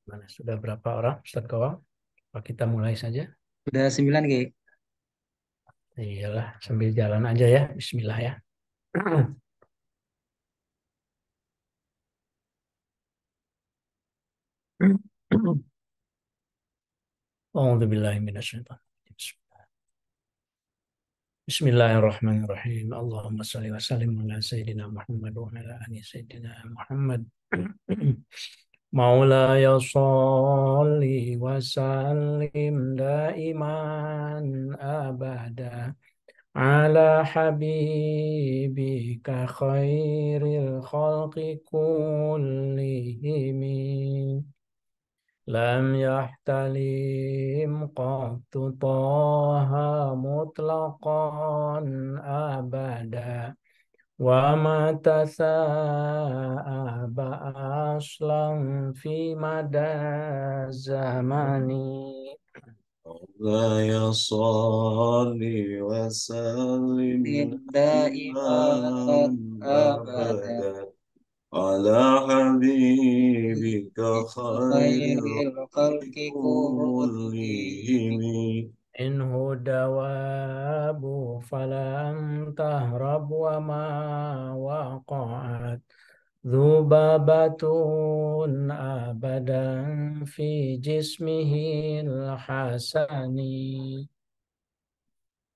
Mana sudah berapa orang, Ustaz Kawang? Apa kita mulai saja? Udah 9 Ki. Iyalah, sambil jalan aja ya. Bismillah ya. A'udzubillahi minasyaitonir rajim. Bismillahirrahmanirrahim. Allahumma shalli wa sallim ala sayyidina Muhammad wa ala ali sayyidina Muhammad. Maulaya shalli wa sallim daiman abada ala habibika khairil khalqi kullihim lam yahtalim qattu taha mutlaqan abada wa mata sa'aba aslan fi mada zamani. مولاي صل وسلم دائما Daiman abada أبدا على حبيبك خير khairil الخلق khalqi كلهم. kullihim. إنه دواب فلم تهرب وما وقعت ذبابة أبدا في جسمه الحسن.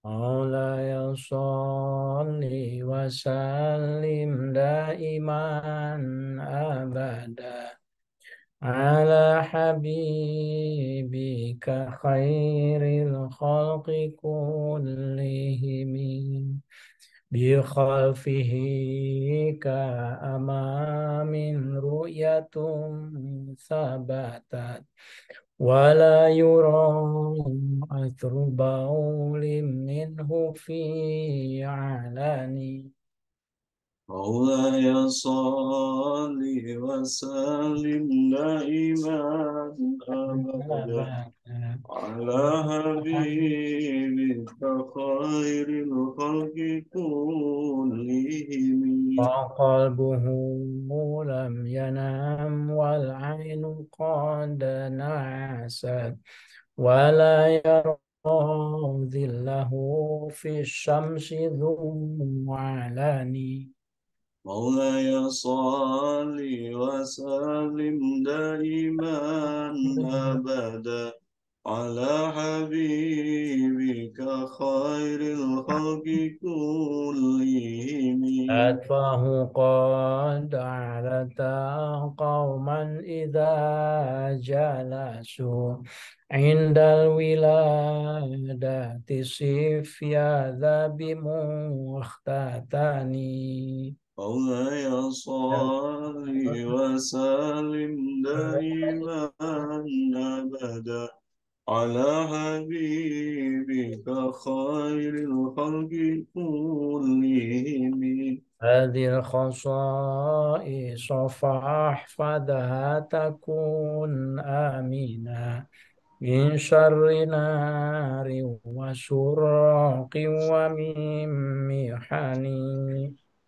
مولاي صل وسلم دائما أبدا على حبيبك خير الخلق كلهم بخلفه كأمام رؤية ثبتت ولا يرى أثر بول منه في علاني. مولاي صل وسلم دائما أبدا على حبيبك خير الخلق كلهم. وقلبه لم ينام والعين قد نعست ولا يرى ظله في الشمس ذو علاني. مولاي صل وسلم دائما أبدا على حبيبك خير الخلق كلهم. أتفاه قد علت قوما إذا جلسوا عند الولادة صفيا ذا بمختتني. مولاي صل وسلم دائما أبدا على حبيبك خير الخلق كلهم. هذه الخصائص فاحفظها تكون آمنا من شر نار وسراق ومن محن.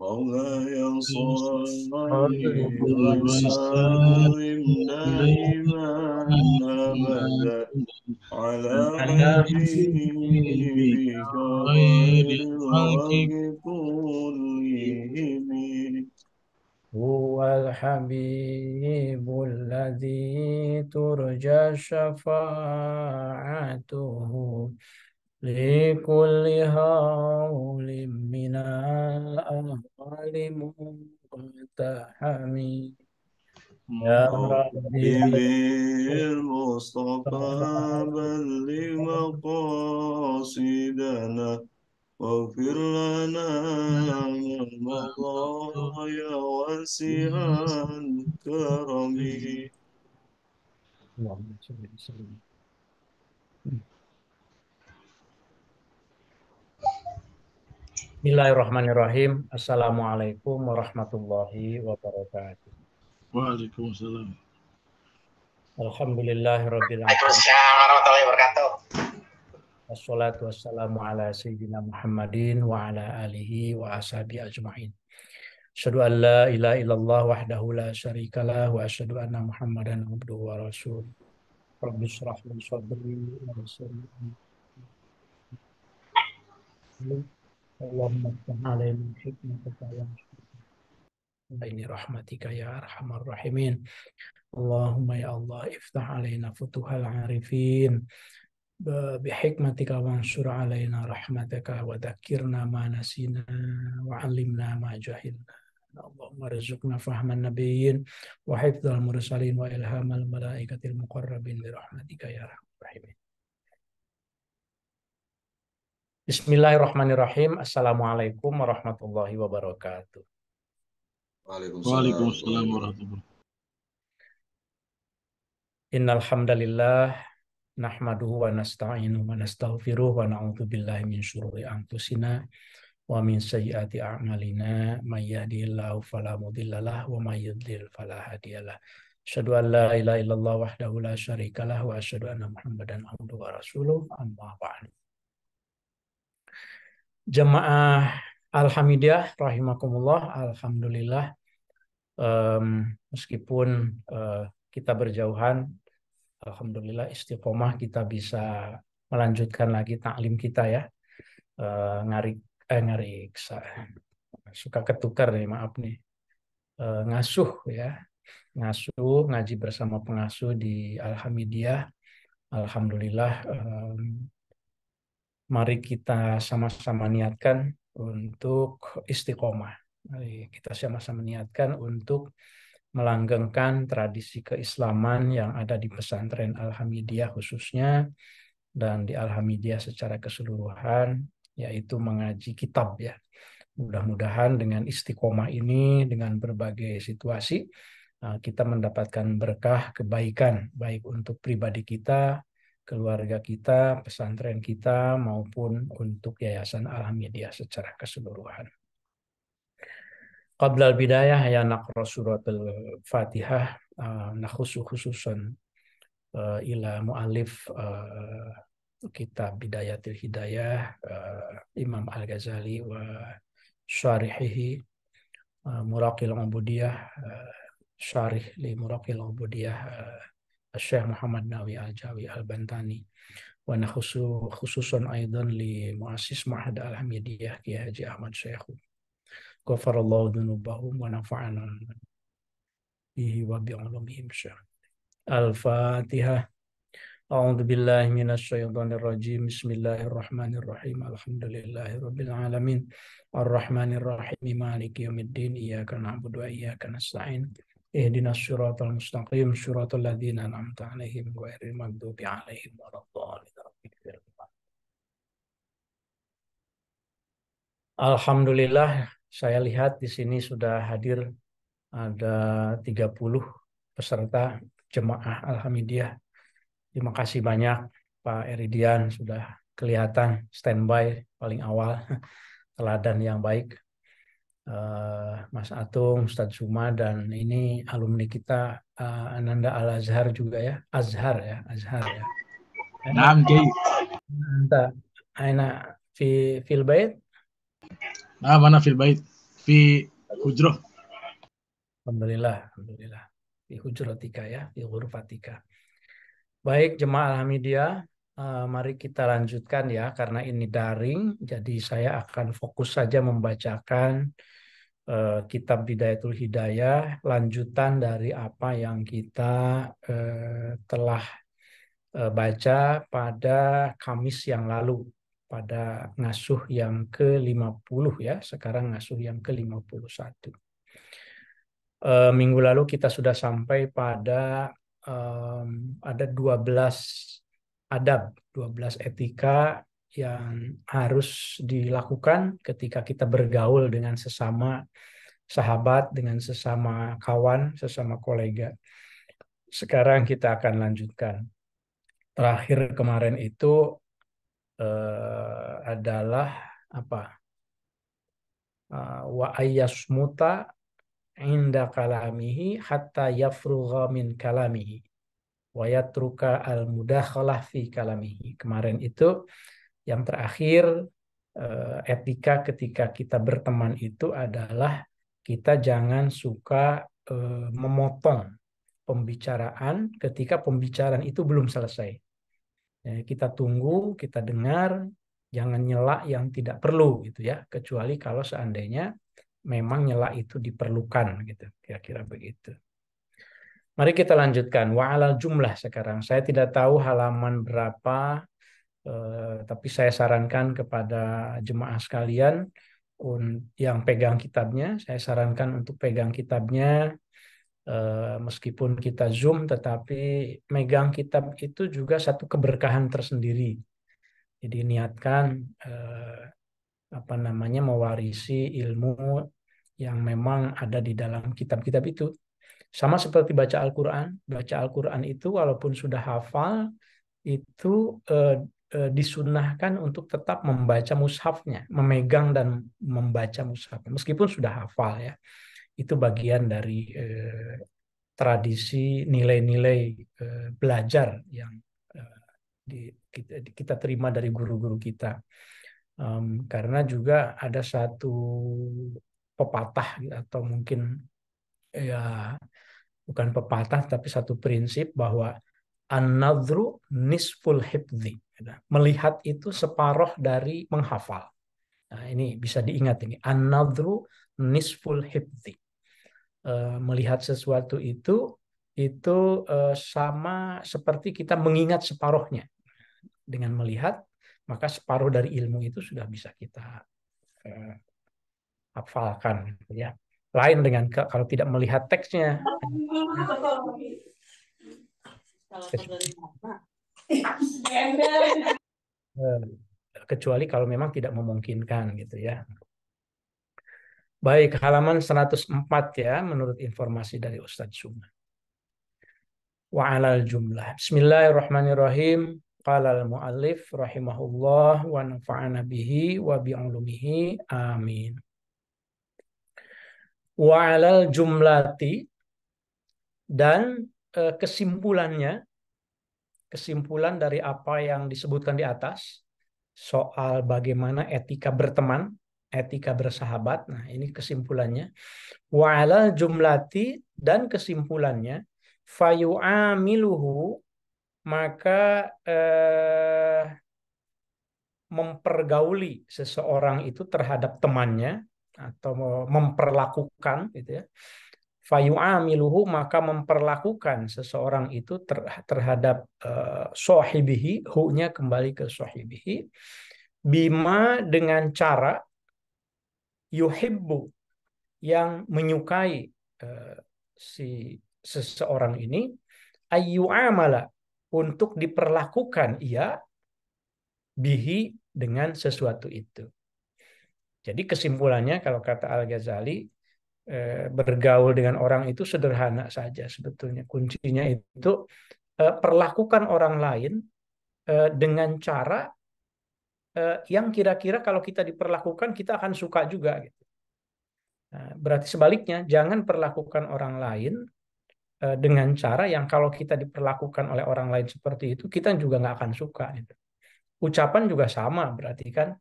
مولاي صل وسلم وسلم دائما أبدا على على حبيبك خير الخلق كلهم. هو الحبيب الذي ترجى شفاعته لكل هول من الأهوال مقتحم. يا ربي حبيبي المصطفى بلغ مقاصدنا واغفر لنا ما مضى يا واسع الكرم. اللهم صل وسلم. Bismillahirrahmanirrahim. Assalamualaikum warahmatullahi wabarakatuh. Waalaikumsalam. Alhamdulillahirabbil alamin. Waalaikumsalam warahmatullahi wabarakatuh. Wassalatu wassalamu ala sayyidina Muhammadin wa ala alihi wa ashabi ajmain. Asyhadu an la ilaha illallah wahdahu la syarikalah wa asyhadu anna Muhammadan abduhu wa rasuluh. Rabbi shrah li sadri wa yassir li amri. Allahumma ftah alaina hikmataka wa ini rahmatika ya arhamar rahimin. Allahumma ya Allah iftah alaina futuhal arifin bihikmatika wansur alaina rahmataka wa dzakirna ma nasina wa 'allimna ma jahilna. Allahumma rizqna fahman nabiyyin wa hifdzal mursalin wa ilhamal malaikatil muqarrabin bi rahmatika ya arhamar rahimin. Bismillahirrahmanirrahim. Assalamualaikum warahmatullahi wabarakatuh. Waalaikumsalam warahmatullahi wabarakatuh. Innal hamdalillah nahmaduhu wa nasta'inuhu wa nastaghfiruh wa na'udzu billahi min syururi anfusina wa min sayyiati a'malina may yahdihillahu fala mudhillalah wa may yudhlil fala hadiyalah. Asyhadu an la ilaha illallah wahdahu la syarikalah wa asyhadu anna Muhammadan abduhu wa rasuluh. Amma ba'du. Jemaah Alhamdulillah rahimakumullah, alhamdulillah, meskipun kita berjauhan, alhamdulillah istiqomah kita bisa melanjutkan lagi taklim kita ya. Suka ketukar nih, maaf nih. Ngasuh ya. Ngasuh, ngaji bersama pengasuh di Alhamdulillah. Alhamdulillah, mari kita sama-sama niatkan untuk istiqomah. Mari kita sama-sama niatkan untuk melanggengkan tradisi keislaman yang ada di pesantren Alhamdulillah khususnya dan di Alhamdulillah secara keseluruhan, yaitu mengaji kitab ya. Mudah-mudahan dengan istiqomah ini, dengan berbagai situasi, kita mendapatkan berkah kebaikan, baik untuk pribadi kita, keluarga kita, pesantren kita, maupun untuk Yayasan Alhamdulillah secara keseluruhan. Qabla al-bidayah ya naqra suratul Fatihah, khususan ila mu'alif kitab Bidayatul Hidayah, Imam Al-Ghazali wa syarihihi Muraqil Ubudiyah, syarih li Muraqil Ubudiyah Syekh Muhammad Nawawi Al-Jawi Al-Bantani, wa khususan aidan li muassis Ma'had Al-Hamidiyah Ki Haji Ahmad Syekh. Ghafarallahu dzunubahum wa nafa'ana bihi wa bi'ulumihim. Al-Fatihah. A'udzu billahi minasyaitonir rajim. Bismillahirrahmanirrahim. Alhamdulillahirabbil alamin. Arrahmanir rahim. Maliki yaumiddin. Iyyaka na'budu wa iyyaka nasta'in. Ihdinas siratal mustaqim, siratal ladzina an'amta 'alaihim ghairil maghdubi 'alaihim waladdallin. Alhamdulillah, saya lihat di sini sudah hadir ada 30 peserta jemaah Alhamdulillah. Terima kasih banyak Pak Eridian, sudah kelihatan standby paling awal, teladan yang baik. Mas Atung, Ustadz Suma, dan ini alumni kita Ananda Al-Azhar juga ya. Azhar ya. Naam, Kiai. Anta aina fil bait? Naam, ana fil bait fi hujrah. Alhamdulillah. Di hujratika ya, di ghurfatika. Baik, jemaah Alhamdulillah, mari kita lanjutkan ya, karena ini daring, jadi saya akan fokus saja membacakan kitab Bidayatul Hidayah, lanjutan dari apa yang kita telah baca pada Kamis yang lalu, pada ngasuh yang ke-50 ya, sekarang ngasuh yang ke-51. Minggu lalu kita sudah sampai pada ada 12 adab, 12 etika yang harus dilakukan ketika kita bergaul dengan sesama sahabat, dengan sesama kawan, sesama kolega. Sekarang kita akan lanjutkan. Terakhir kemarin itu adalah apa? Wa ayyasmuta inda kalamihi hatta yafrugha min kalamihi wa yatruka al-mudakhalah fi kalamihi. Kemarin itu yang terakhir, etika ketika kita berteman itu adalah kita jangan suka memotong pembicaraan ketika pembicaraan itu belum selesai. Ya, kita tunggu, kita dengar, jangan nyela yang tidak perlu gitu ya, kecuali kalau seandainya memang nyela itu diperlukan gitu, kira-kira begitu. Mari kita lanjutkan. Wa'alal jumlah sekarang. Saya tidak tahu halaman berapa, tapi saya sarankan kepada jemaah sekalian yang pegang kitabnya, saya sarankan untuk pegang kitabnya. Meskipun kita Zoom, tetapi megang kitab itu juga satu keberkahan tersendiri. Jadi niatkan mewarisi ilmu yang memang ada di dalam kitab-kitab itu. Sama seperti baca Al-Quran. Baca Al-Quran itu walaupun sudah hafal, itu disunnahkan untuk tetap membaca mushafnya, memegang dan membaca mushafnya, meskipun sudah hafal ya. Itu bagian dari tradisi nilai-nilai belajar yang kita terima dari guru-guru kita. Karena juga ada satu pepatah atau mungkin ya bukan pepatah tapi satu prinsip bahwa an-nadhru nisful hifdzi. Melihat itu separuh dari menghafal. Nah, ini bisa diingat ini. An-nadhru nisful hifdzi. Melihat sesuatu itu sama seperti kita mengingat separuhnya. Dengan melihat, maka separuh dari ilmu itu sudah bisa kita hafalkan, ya. Lain dengan kalau tidak melihat teksnya. Kecuali kalau memang tidak memungkinkan gitu ya. Baik, halaman 104 ya, menurut informasi dari Ustadz Suma. Wa'alal jumlah. Bismillahirrahmanirrahim. Qala al-mu'allif rahimahullah wa nafa'ana bihi wa bi'ulumihi. Amin. Wa'alal jumlati, dan kesimpulan dari apa yang disebutkan di atas soal bagaimana etika berteman, etika bersahabat. Nah, ini kesimpulannya. Wa'alal jumlati, dan kesimpulannya, fayu'amiluhu, maka mempergauli seseorang itu terhadap temannya atau memperlakukan gitu ya. Fayu'amiluhu, maka memperlakukan seseorang itu terhadap sohibihi, hu-nya kembali ke sohibihi, bima, dengan cara, yuhibbu, yang menyukai si seseorang ini, ayyu'amala, untuk diperlakukan ia, bihi, dengan sesuatu itu. Jadi kesimpulannya kalau kata Al-Ghazali, bergaul dengan orang itu sederhana saja sebetulnya. Kuncinya itu perlakukan orang lain dengan cara yang kira-kira kalau kita diperlakukan kita akan suka juga gitu. Nah, berarti sebaliknya, jangan perlakukan orang lain dengan cara yang kalau kita diperlakukan oleh orang lain seperti itu kita juga nggak akan suka gitu. Ucapan juga sama, berarti kan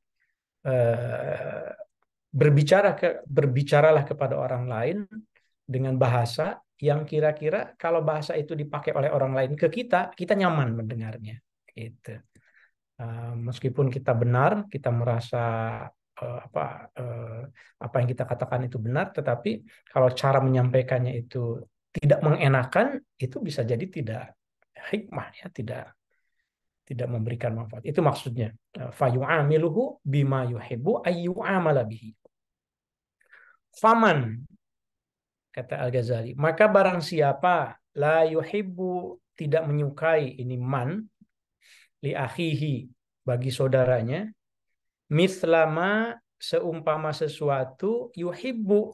berbicaralah kepada orang lain dengan bahasa yang kira-kira kalau bahasa itu dipakai oleh orang lain ke kita nyaman mendengarnya. Gitu. Meskipun kita benar, kita merasa apa yang kita katakan itu benar, tetapi kalau cara menyampaikannya itu tidak mengenakan, itu bisa jadi tidak hikmah ya, tidak memberikan manfaat. Itu maksudnya. Fayu'amiluhu bima yuhibbu ayyu'amala bihi. Faman, kata Al-Ghazali, maka barang siapa la yuhibbu, tidak menyukai, ini man, li akhihi, bagi saudaranya, mithlama, seumpama sesuatu, yuhibbu,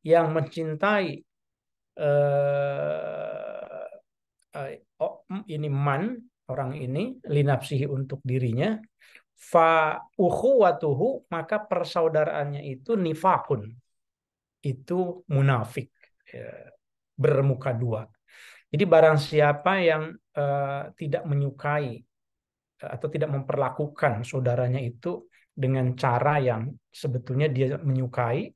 yang mencintai, ini man, orang ini, linapsihi, untuk dirinya, fa ukhuwatuhu, maka persaudaraannya itu nifakun, itu munafik, bermuka dua. Jadi barang siapa yang tidak menyukai atau tidak memperlakukan saudaranya itu dengan cara yang sebetulnya dia menyukai,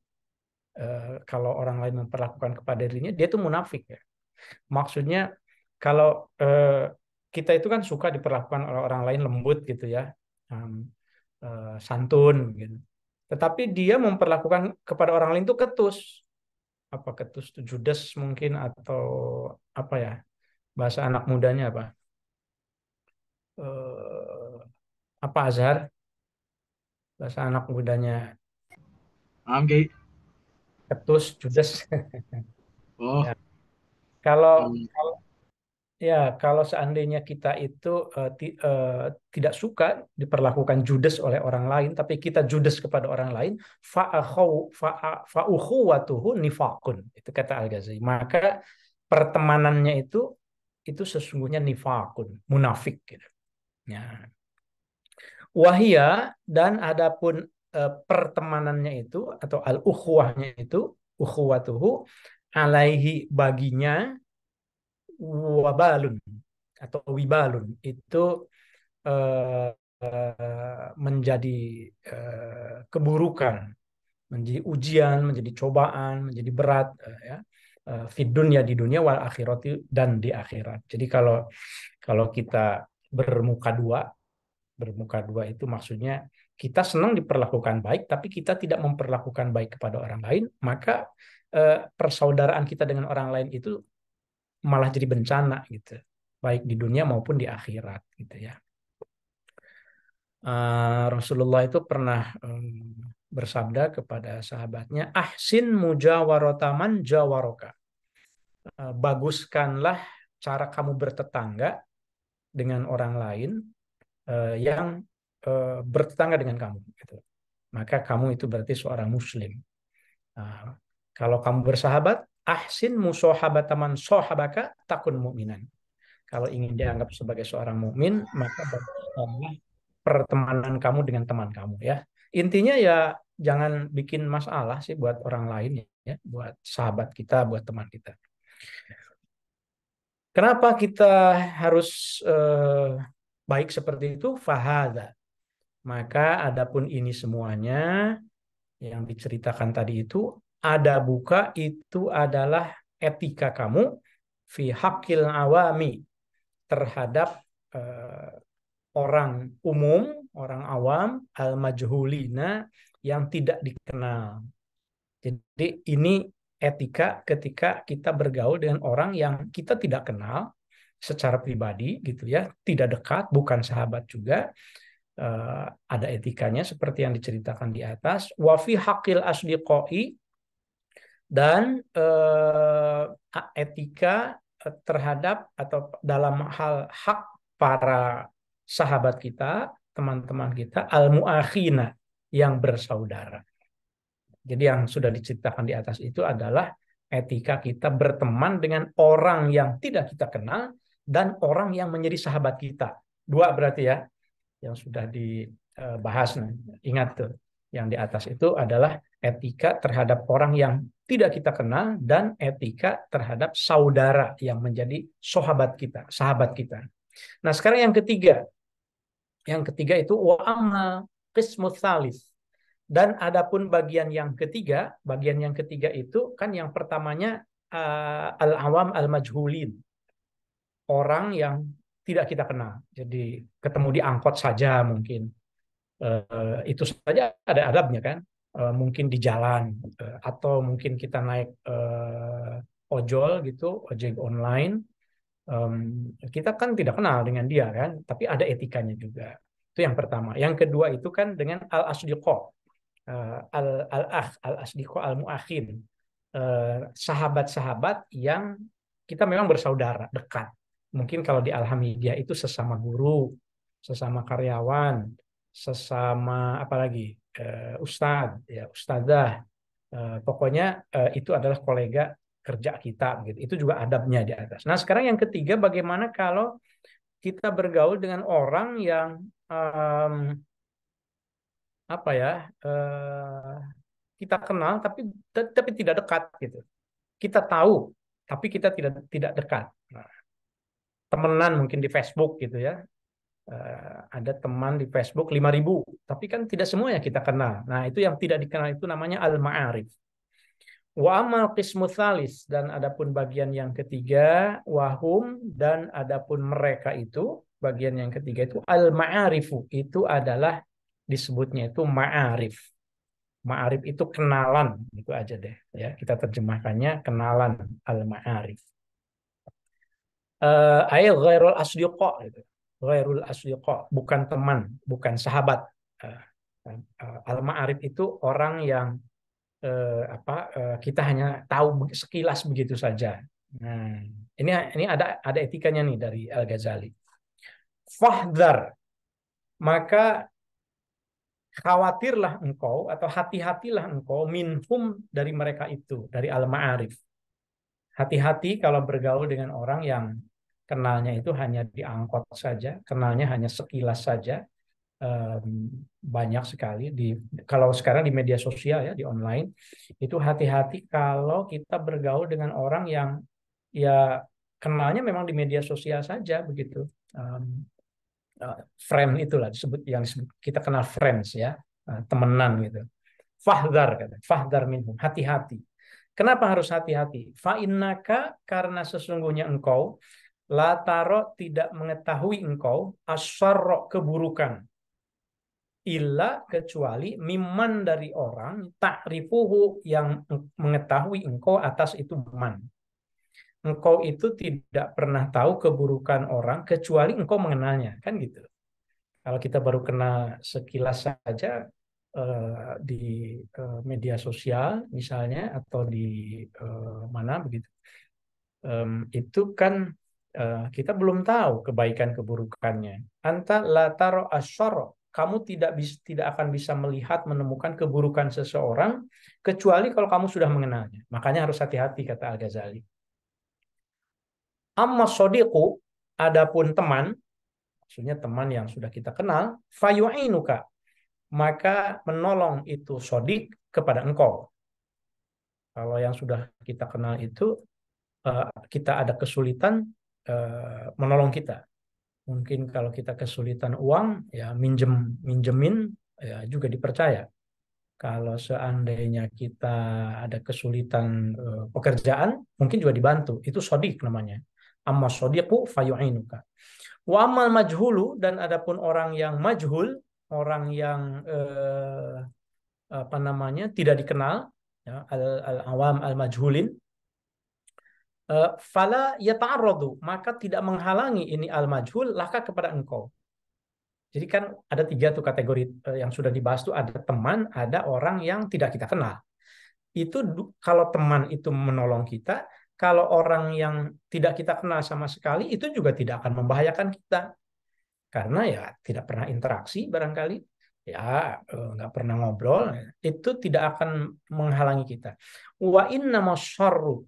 kalau orang lain memperlakukan kepada dirinya, dia itu munafik ya. Maksudnya kalau kita itu kan suka diperlakukan oleh orang lain lembut gitu ya, santun gitu. Tetapi dia memperlakukan kepada orang lain itu ketus. Apa ketus itu judes mungkin, atau apa ya, bahasa anak mudanya apa? Apa Azhar? Bahasa anak mudanya Paham, Ki? ketus, judes. Oh, Ya. Kalau hmm. Ya, kalau seandainya kita itu tidak suka diperlakukan judes oleh orang lain, tapi kita judes kepada orang lain, fa'ukhuwatuhu nifakun. Itu kata Al-Ghazali. Maka pertemanannya itu sesungguhnya nifakun, munafik gitu. Ya. Wahia, dan adapun pertemanannya itu atau al-ukhuwahnya itu, ukhuwatuhu alaihi, baginya, wabalun atau wibalun itu menjadi keburukan, menjadi ujian, menjadi cobaan, menjadi berat ya, fid dunya, di dunia, wal akhirati, dan di akhirat. Jadi kalau kita bermuka dua itu maksudnya kita senang diperlakukan baik, tapi kita tidak memperlakukan baik kepada orang lain, maka persaudaraan kita dengan orang lain itu malah jadi bencana gitu, baik di dunia maupun di akhirat gitu ya. Rasulullah itu pernah bersabda kepada sahabatnya, ahsin mujawarotaman jawaroka, baguskanlah cara kamu bertetangga dengan orang lain yang bertetangga dengan kamu gitu. Maka kamu itu berarti seorang muslim. Kalau kamu bersahabat, ahsin musohabataman sohabaka takun mu'minan. Kalau ingin dianggap sebagai seorang mukmin, maka baguskanlah pertemanan kamu dengan teman kamu ya. Intinya ya jangan bikin masalah sih buat orang lain ya, buat sahabat kita, buat teman kita. Kenapa kita harus baik seperti itu? Fahada. Maka adapun ini semuanya yang diceritakan tadi itu, ada buka itu adalah etika kamu fi hakil awami, terhadap orang umum, orang awam, al-majhulina, yang tidak dikenal. Jadi ini etika ketika kita bergaul dengan orang yang kita tidak kenal secara pribadi gitu ya, tidak dekat, bukan sahabat juga. Ada etikanya seperti yang diceritakan di atas. Wa fi haqqil asdiqai, dan etika terhadap atau dalam hal hak para sahabat kita, teman-teman kita, al-mu'akhina, yang bersaudara. Jadi yang sudah diceritakan di atas itu adalah etika kita berteman dengan orang yang tidak kita kenal dan orang yang menjadi sahabat kita. Dua berarti ya, yang sudah dibahas. Ingat tuh, yang di atas itu adalah etika terhadap orang yang tidak kita kenal dan etika terhadap saudara yang menjadi sahabat kita, sahabat kita. Nah, sekarang yang ketiga. Yang ketiga itu wa amma qismus tsalis. Dan adapun bagian yang ketiga itu kan yang pertamanya al-awam al-majhulin. Orang yang tidak kita kenal. Jadi ketemu di angkot saja mungkin. Itu saja ada adabnya kan. Mungkin di jalan atau mungkin kita naik ojol gitu, ojek online. Kita kan tidak kenal dengan dia kan, tapi ada etikanya juga. Itu yang pertama. Yang kedua itu kan dengan al-asdiqo, al-asdiqo al-mu'akhin, sahabat-sahabat yang kita memang bersaudara dekat. Mungkin kalau di Alhamidiyah itu sesama guru, sesama karyawan, sesama apalagi ustadz, ya ustadzah. Pokoknya itu adalah kolega kerja kita gitu. Itu juga adabnya di atas. Nah, sekarang yang ketiga, bagaimana kalau kita bergaul dengan orang yang apa ya, kita kenal tapi tidak dekat gitu. Kita tahu tapi kita tidak dekat. Nah, temenan mungkin di Facebook gitu ya. Ada teman di Facebook 5.000, tapi kan tidak semuanya kita kenal. Nah, itu yang tidak dikenal itu namanya al-ma'arif. Wa amal qismu tsalis, dan adapun bagian yang ketiga, wahum, dan adapun mereka itu, bagian yang ketiga itu al-ma'arifu, itu adalah disebutnya itu ma'arif. Ma'arif itu kenalan, itu aja deh ya. Kita terjemahkannya kenalan, al-ma'arif. Ay ghairul asdiqa gitu. Ghairul asdiqa, bukan teman, bukan sahabat. Al-ma'arif itu orang yang kita hanya tahu sekilas begitu saja. Nah, ini ada etikanya nih dari Al-Ghazali. Fahdhar, maka khawatirlah engkau atau hati-hatilah engkau minhum, dari mereka itu, dari al-ma'arif. Hati-hati kalau bergaul dengan orang yang kenalnya itu hanya di angkot saja, kenalnya hanya sekilas saja. Banyak sekali kalau sekarang di media sosial ya, di online itu, hati-hati kalau kita bergaul dengan orang yang ya kenalnya memang di media sosial saja begitu. Friend itulah disebut, yang disebut kita kenal friends ya, temenan gitu. Fahdhar minhum, hati-hati. Kenapa harus hati-hati? Fa innaka, karena sesungguhnya engkau, la taro, tidak mengetahui engkau, asyarra, keburukan, illa, kecuali, mimman, dari orang, ta'rifuhu, yang mengetahui engkau atas itu man. Engkau itu tidak pernah tahu keburukan orang kecuali engkau mengenalnya, kan gitu. Kalau kita baru kenal sekilas saja di media sosial misalnya, atau di mana begitu, itu kan kita belum tahu kebaikan keburukannya. Anta la taro asyara, kamu tidak akan bisa melihat, menemukan keburukan seseorang kecuali kalau kamu sudah mengenalnya. Makanya harus hati-hati, kata Al-Ghazali. Amma shodiqu, adapun teman, maksudnya teman yang sudah kita kenal, fayu'inuka, maka menolong itu sodik kepada engkau. Kalau yang sudah kita kenal itu, kita ada kesulitan, menolong kita. Mungkin kalau kita kesulitan uang, ya minjemin, ya juga dipercaya. Kalau seandainya kita ada kesulitan pekerjaan, mungkin juga dibantu. Itu sodik namanya. Amma sodiqu fayu'inuka. Wa amal majhulu, dan adapun orang yang majhul, orang yang tidak dikenal, ya, al-awam al-majhulin, fala yata'arradu, maka tidak menghalangi ini al-majhul laka, kepada engkau. Jadi kan ada 3 tuh kategori yang sudah dibahas tuh, ada teman, ada orang yang tidak kita kenal. Itu kalau teman itu menolong kita, kalau orang yang tidak kita kenal sama sekali, itu juga tidak akan membahayakan kita. Karena ya tidak pernah interaksi barangkali, ya nggak pernah ngobrol, itu tidak akan menghalangi kita. Wa innamas syarru,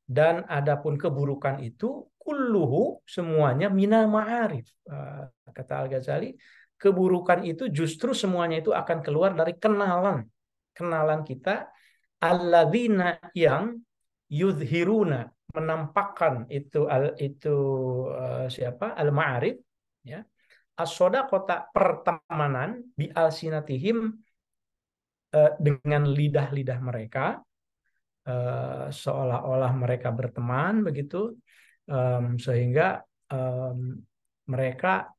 dan adapun keburukan itu, kulluhu, semuanya, minal ma'arif. Kata Al-Ghazali, keburukan itu justru semuanya itu akan keluar dari kenalan kita, alladzina, yang yudhiruna, menampakkan itu siapa, al-ma'arif, ya, as-shadaqata, pertemanan, bi alsinatihim, dengan lidah-lidah mereka, seolah-olah mereka berteman begitu, sehingga mereka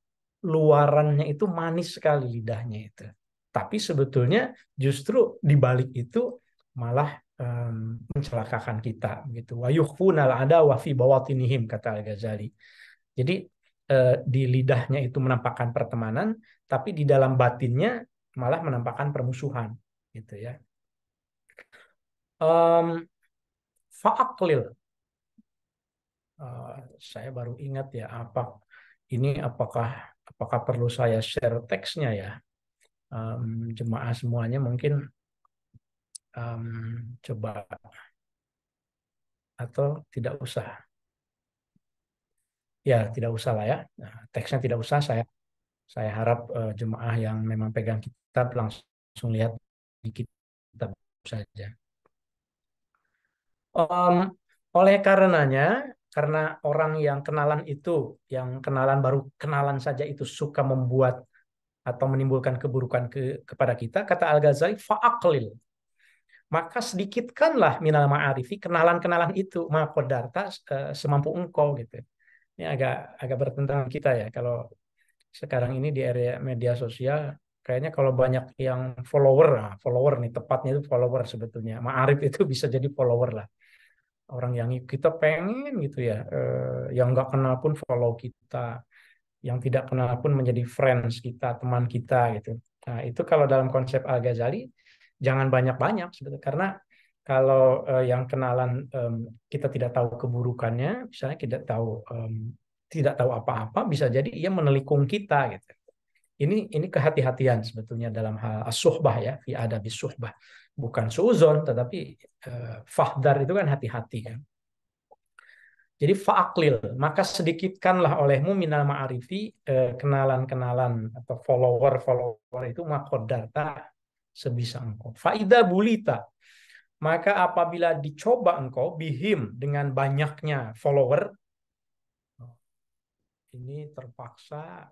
luarannya itu manis sekali lidahnya itu, tapi sebetulnya justru di balik itu malah mencelakakan kita gitu. Wa yukhfunal adawa fi bawatinihim, kata Al-Ghazali. Jadi di lidahnya itu menampakkan pertemanan, tapi di dalam batinnya malah menampakkan permusuhan gitu ya. Fa'aklil, saya baru ingat ya, apakah perlu saya share teksnya ya, jemaah semuanya mungkin coba, atau tidak usah ya, tidak usah lah ya. Nah, teksnya tidak usah, saya harap jemaah yang memang pegang kitab langsung lihat di kitab saja. Oleh karenanya, karena orang yang kenalan itu, yang kenalan baru kenalan saja itu suka membuat atau menimbulkan keburukan kepada kita, kata Al-Ghazali, fa'aqlil, maka sedikitkanlah minal ma'arifi kenalan-kenalan itu maqadarta semampu engkau gitu. Ini agak bertentangan kita ya kalau sekarang ini di area media sosial kayaknya kalau banyak yang follower, nah, follower nih tepatnya itu follower sebetulnya. Ma'arif itu bisa jadi follower lah. Orang yang kita pengen gitu ya, yang nggak kenal pun follow kita, yang tidak kenal pun menjadi friends kita, teman kita gitu. Nah, itu kalau dalam konsep Al-Ghazali jangan banyak-banyak sebetulnya karena kalau yang kenalan kita tidak tahu keburukannya, misalnya tidak tahu apa-apa, bisa jadi ia menelikung kita gitu. Ini kehati-hatian sebetulnya dalam hal as-suhbah ya, fi adabis suhbah. Bukan suuzon, tetapi fahdar itu kan hati-hati kan. Jadi fa'aklil, maka sedikitkanlah olehmu minal ma'arifi kenalan-kenalan atau follower-follower itu makodarta sebisa engkau. Fa'idha bulita, maka apabila dicoba engkau bihim dengan banyaknya follower, ini terpaksa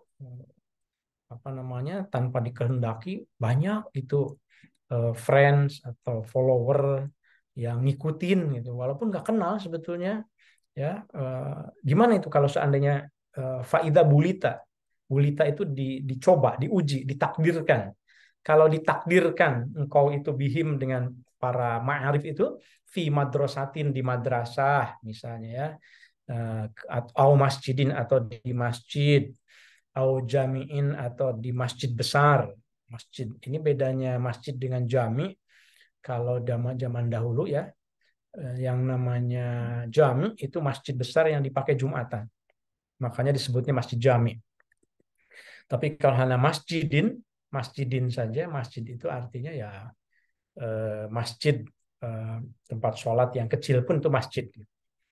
apa namanya tanpa dikehendaki banyak itu friends atau follower yang ngikutin gitu, walaupun nggak kenal sebetulnya. Ya, gimana itu kalau seandainya faida bulita, bulita itu dicoba, diuji, ditakdirkan. Kalau ditakdirkan engkau itu bihim dengan para ma'arif itu fi madrasatin di madrasah misalnya ya, atau masjidin atau di masjid, atau jami'in atau di masjid besar. Masjid ini bedanya masjid dengan jami. Kalau zaman dahulu ya, yang namanya jami itu masjid besar yang dipakai Jumatan. Makanya disebutnya masjid jami. Tapi kalau hanya masjidin saja, masjid itu artinya ya masjid tempat sholat yang kecil pun itu masjid.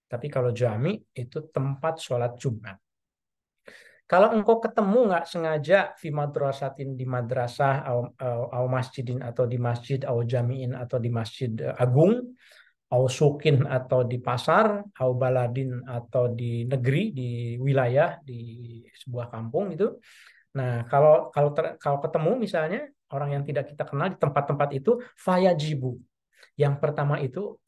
Tapi kalau jami itu tempat sholat Jumat. Kalau engkau ketemu nggak sengaja fi madrasatin di madrasah atau masjidin atau di masjid atau jamiin atau di masjid agung, au sukin atau di pasar, au baladin atau di negeri, di wilayah, di sebuah kampung itu. Nah, kalau ketemu misalnya orang yang tidak kita kenal di tempat-tempat itu, fayajibu. Yang pertama itu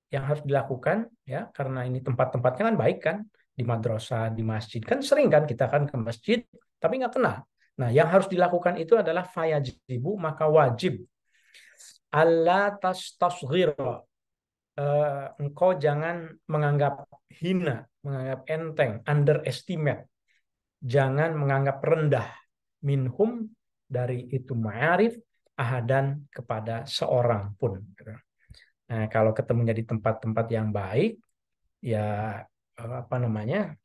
yang harus dilakukan ya, karena ini tempat-tempatnya kan baik kan, di madrasah, di masjid kan sering kan kita kan ke masjid tapi nggak kenal. Nah, yang harus dilakukan itu adalah fayajibu, maka wajib Allah tasghira, engkau jangan menganggap hina, menganggap enteng, underestimate, jangan menganggap rendah minhum dari itu ma'arif ahadan kepada seorang pun. Nah, kalau ketemunya di tempat-tempat yang baik, ya apa namanya,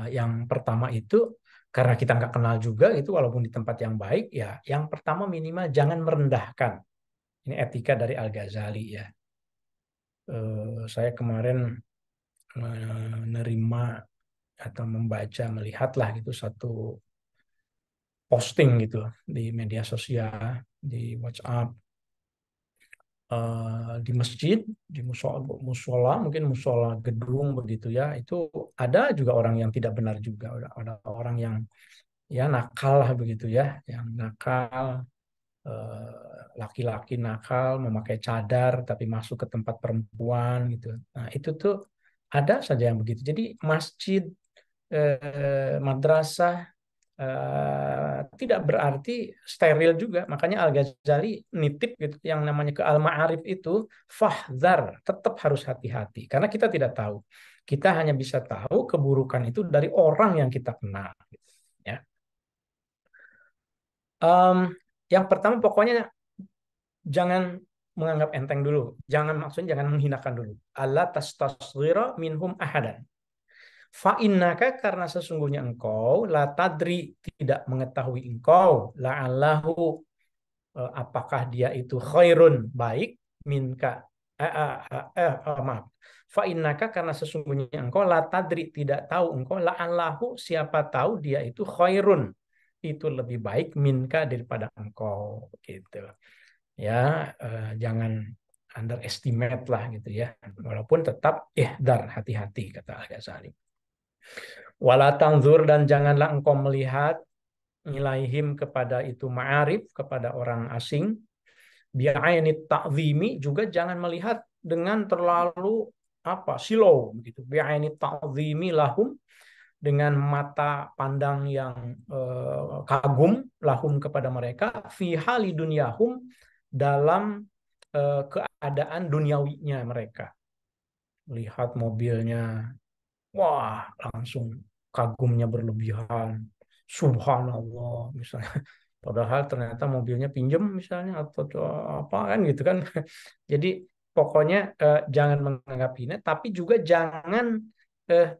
yang pertama itu karena kita nggak kenal juga itu, walaupun di tempat yang baik, ya yang pertama minimal jangan merendahkan. Ini etika dari Al-Ghazali ya. Saya kemarin menerima atau membaca, melihatlah gitu satu posting gitu di media sosial, di WhatsApp, di masjid, di musola, mungkin musola gedung begitu ya, itu ada juga orang yang tidak benar juga, ada orang yang ya nakal lah begitu ya, yang nakal, laki-laki nakal memakai cadar tapi masuk ke tempat perempuan gitu. Nah, itu tuh ada saja yang begitu. Jadi masjid, madrasah tidak berarti steril juga. Makanya Al-Ghazali nitip gitu, yang namanya ke Al-Ma'arif itu fahdar, tetap harus hati-hati karena kita tidak tahu. Kita hanya bisa tahu keburukan itu dari orang yang kita kenal gitu, ya. Yang pertama pokoknya jangan menganggap enteng dulu. Maksudnya jangan menghinakan dulu. Allah tastasghira minhum ahadan. Fa'innaka, karena sesungguhnya engkau la tadri, tidak mengetahui engkau la'allahu, apakah dia itu khairun, baik, minka maaf. Fa'innaka, karena sesungguhnya engkau la tadri, tidak tahu engkau la'allahu, siapa tahu dia itu khairun, itu lebih baik minka daripada engkau gitu. Ya, jangan underestimate lah gitu ya, walaupun tetap ihdar, hati-hati kata Al-Ghazali. Wala tanzur, dan janganlah engkau melihat ilaihim kepada itu ma'arif, kepada orang asing, Bi'ainit ta'zimi, juga jangan melihat dengan terlalu silau begitu. Bi'ainit ta'zimi lahum, dengan mata pandang yang kagum lahum kepada mereka, fi hali dunyahum, dalam keadaan duniawinya mereka. Lihat mobilnya, wah langsung kagumnya berlebihan, subhanallah misalnya. Padahal ternyata mobilnya pinjem misalnya atau apa kan gitu kan. Jadi pokoknya jangan menganggap hina, tapi juga jangan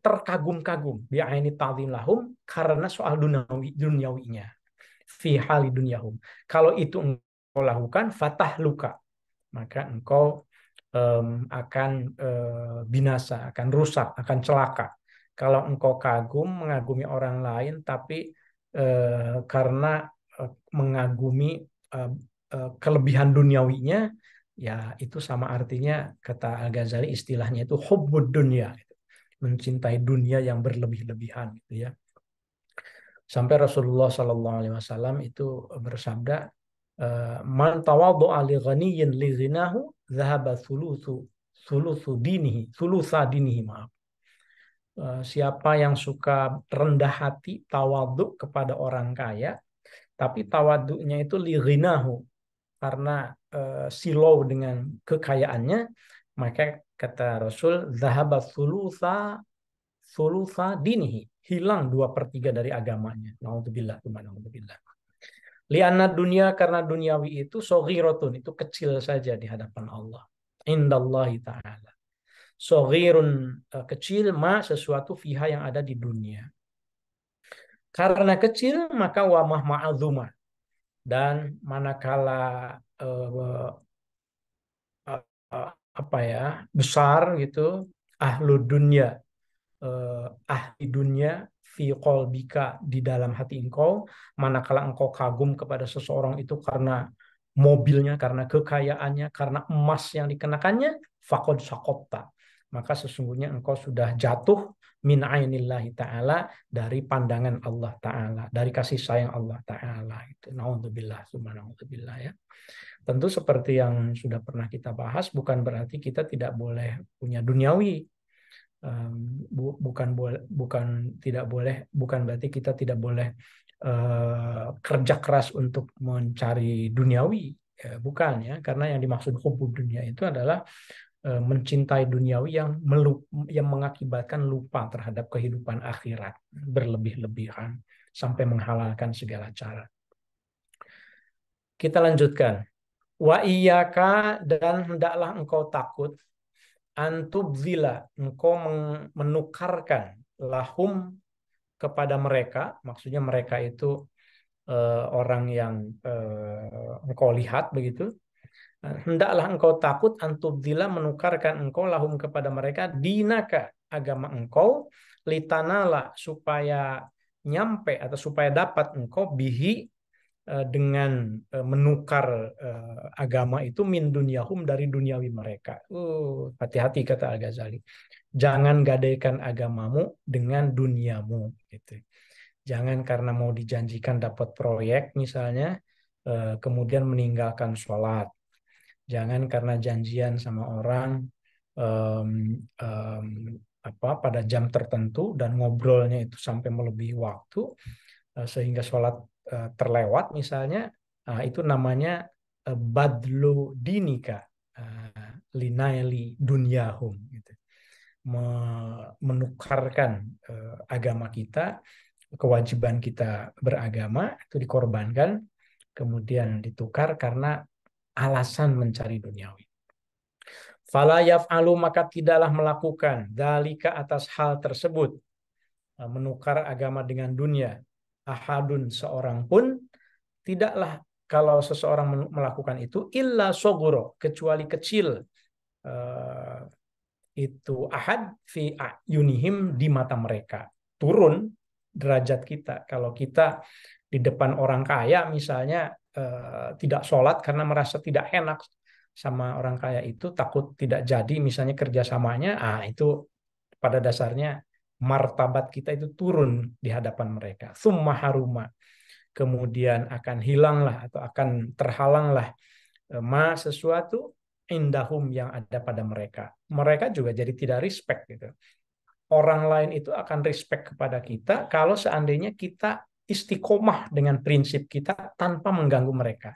terkagum-kagum bi'aini ta'zim lahum, karena soal duniawinya, fi hali dunyahum. Kalau itu engkau lakukan, fatah luka, maka engkau akan binasa, akan rusak, akan celaka. Kalau engkau kagum, mengagumi orang lain, tapi karena mengagumi kelebihan duniawinya, ya itu sama artinya, kata Al-Ghazali, istilahnya itu hubbud dunya, mencintai dunia yang berlebih-lebihan gitu ya. Sampai Rasulullah SAW itu bersabda, man tawaddu'a li ghaniyyin li ghinahu dhahaba thulutsa dinihi, maaf. Siapa yang suka rendah hati, tawadhu kepada orang kaya, tapi tawadhunya itu li ghinahu, karena silau dengan kekayaannya, maka kata Rasul, dhahaba thulutsa dinihi, hilang 2/3 dari agamanya. Naudzubillah, naudzubillah. Lianna dunia, karena duniawi itu soghiratun, itu kecil saja di hadapan Allah. Indallahi ta'ala. Soghirun, kecil, sesuatu fiha yang ada di dunia. Karena kecil, maka wamah ma'azumah. Dan manakala besar gitu, ahlu dunia, ahli dunia, fi qalbika, di dalam hati engkau, manakala engkau kagum kepada seseorang itu karena mobilnya, karena kekayaannya, karena emas yang dikenakannya, faqad saqatta, maka sesungguhnya engkau sudah jatuh min ainillahi ta'ala, dari pandangan Allah ta'ala, dari kasih sayang Allah ta'ala. Itu naudzubillah, subhanallah ya. Tentu seperti yang sudah pernah kita bahas, bukan berarti kita tidak boleh punya duniawi. Bukan berarti kita tidak boleh kerja keras untuk mencari duniawi, bukan ya, karena yang dimaksud hubbud dunia itu adalah mencintai duniawi yang mengakibatkan lupa terhadap kehidupan akhirat, berlebih-lebihan sampai menghalalkan segala cara. Kita lanjutkan. Wa iyyaka, dan hendaklah engkau takut, antubzila, engkau menukarkan, lahum, kepada mereka, maksudnya mereka itu orang yang engkau lihat begitu. Hendaklah engkau takut, antubzila, menukarkan engkau, lahum, kepada mereka, dinaka, agama engkau, litanala, supaya nyampe atau supaya dapat engkau bihi, dengan menukar agama itu, min dunyahum, dari duniawi mereka. Hati-hati, kata Al-Ghazali. Jangan gadaikan agamamu dengan duniamu gitu. Jangan karena mau dijanjikan dapat proyek misalnya, kemudian meninggalkan sholat. Jangan karena janjian sama orang pada jam tertentu dan ngobrolnya itu sampai melebihi waktu, sehingga sholat terlewat misalnya, itu namanya badlu dinika linaili dunyahum gitu. Menukarkan agama kita, kewajiban kita beragama itu dikorbankan, kemudian ditukar karena alasan mencari duniawi. Fala yaf'alu, maka tidaklah melakukan, dzalika, atas hal tersebut, menukar agama dengan dunia, ahadun, seorang pun, tidaklah, kalau seseorang melakukan itu, illa soguro, kecuali kecil, itu ahad, fi ayunihim, di mata mereka. Turun derajat kita. Kalau kita di depan orang kaya misalnya tidak sholat karena merasa tidak enak sama orang kaya itu, takut tidak jadi misalnya kerjasamanya, itu pada dasarnya martabat kita itu turun di hadapan mereka. Summa haruma, kemudian akan hilanglah atau akan terhalanglah ma sesuatu indahum yang ada pada mereka. Mereka juga jadi tidak respect gitu. Orang lain itu akan respect kepada kita kalau seandainya kita istiqomah dengan prinsip kita tanpa mengganggu mereka.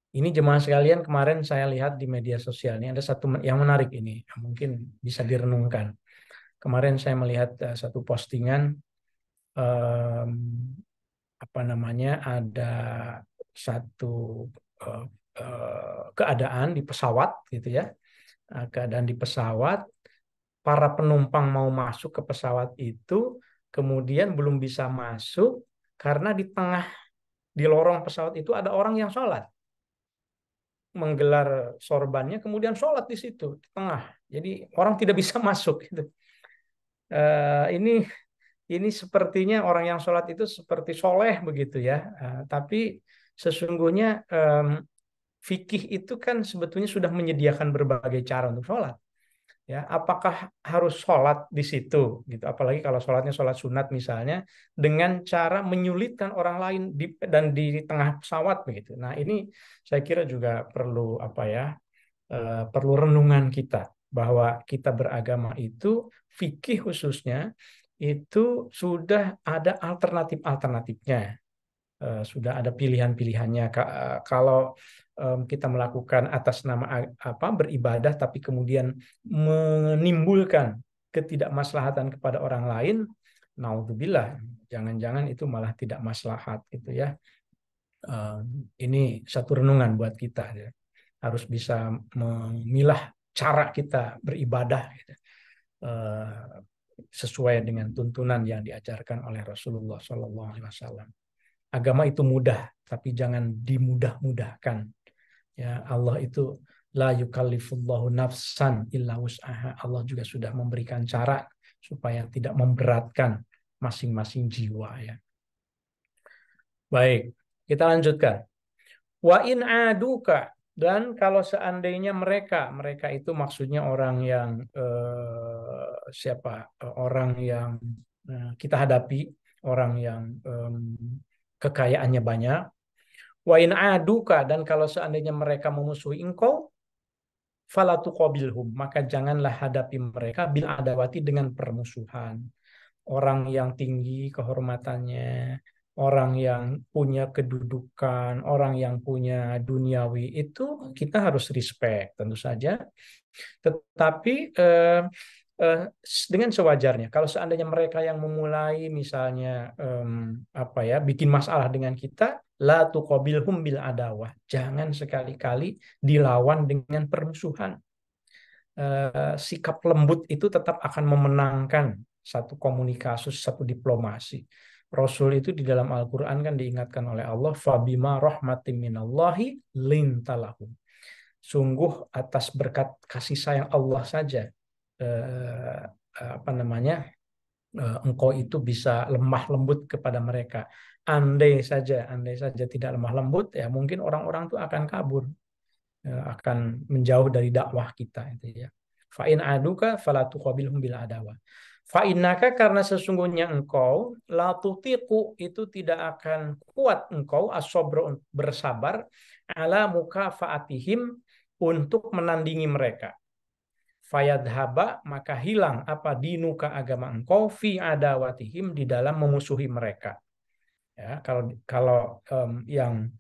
Ini jemaah sekalian, kemarin saya lihat di media sosial ini ada satu yang menarik ini, mungkin bisa direnungkan. Kemarin saya melihat satu postingan, apa namanya, ada satu keadaan di pesawat gitu ya, keadaan di pesawat, para penumpang mau masuk ke pesawat itu, kemudian belum bisa masuk karena di tengah, di lorong pesawat itu ada orang yang sholat, menggelar sorbannya, kemudian sholat di situ di tengah. Jadi orang tidak bisa masuk gitu. Ini sepertinya orang yang sholat itu seperti soleh begitu ya. Tapi sesungguhnya fikih itu kan sebetulnya sudah menyediakan berbagai cara untuk sholat. Ya, apakah harus sholat di situ gitu? Apalagi kalau sholatnya sholat sunat misalnya, dengan cara menyulitkan orang lain dan di tengah pesawat begitu. Nah, ini saya kira juga perlu apa ya? Perlu renungan kita bahwa kita beragama itu fikih khususnya itu sudah ada alternatif-alternatifnya. Sudah ada pilihan-pilihannya. Kalau kita melakukan atas nama apa beribadah tapi kemudian menimbulkan ketidakmaslahatan kepada orang lain, naudzubillah, jangan-jangan itu malah tidak maslahat gitu ya. Ini satu renungan buat kita ya. Harus bisa memilah cara kita beribadah gitu. Sesuai dengan tuntunan yang diajarkan oleh Rasulullah SAW. Agama itu mudah, tapi jangan dimudah-mudahkan. Ya, Allah itu la yukallifullahu nafsan illa wus'aha. Allah juga sudah memberikan cara supaya tidak memberatkan masing-masing jiwa ya. Baik, kita lanjutkan. Wa in aduka, dan kalau seandainya mereka itu maksudnya orang yang orang yang kita hadapi, orang yang kekayaannya banyak. Wa in aduka, dan kalau seandainya mereka memusuhi engkau, fala tuqabilhum, maka janganlah hadapi mereka bil adawati dengan permusuhan. Orang yang tinggi kehormatannya, orang yang punya kedudukan, orang yang punya duniawi, itu kita harus respect tentu saja. Tetapi dengan sewajarnya. Kalau seandainya mereka yang memulai misalnya bikin masalah dengan kita, la tuqabilhum bil adawah. Jangan sekali-kali dilawan dengan permusuhan. Sikap lembut itu tetap akan memenangkan satu komunikasi, satu diplomasi. Rasul itu di dalam Al-Quran kan diingatkan oleh Allah, fabima rahmatim minallahi lintalahum. Sungguh atas berkat kasih sayang Allah saja engkau itu bisa lemah lembut kepada mereka. Andai saja tidak lemah lembut, ya mungkin orang-orang itu akan kabur, akan menjauh dari dakwah kita itu ya. Fa in aduka fala tuqabilhum bil adawah. Fa innaka, karena sesungguhnya engkau la tutiqu, itu tidak akan kuat engkau as-sabr, bersabar, ala mukafaatihim, untuk menandingi mereka. Fayadhaba, maka hilang apa dinuka, agama engkau, fi adawatihim, di dalam memusuhi mereka. Ya, kalau yang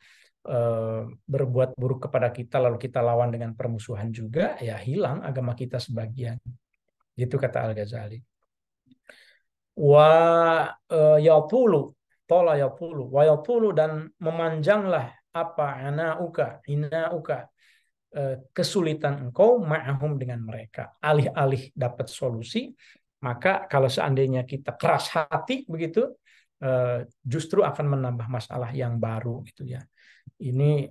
berbuat buruk kepada kita lalu kita lawan dengan permusuhan juga, ya hilang agama kita sebagian. Gitu kata Al-Ghazali. Wa yatulu, tola yatulu, wa yatulu, dan memanjanglah apa inauka, kesulitan engkau ma'ahum, dengan mereka. Alih-alih dapat solusi, maka kalau seandainya kita keras hati begitu, justru akan menambah masalah yang baru gitu ya. Ini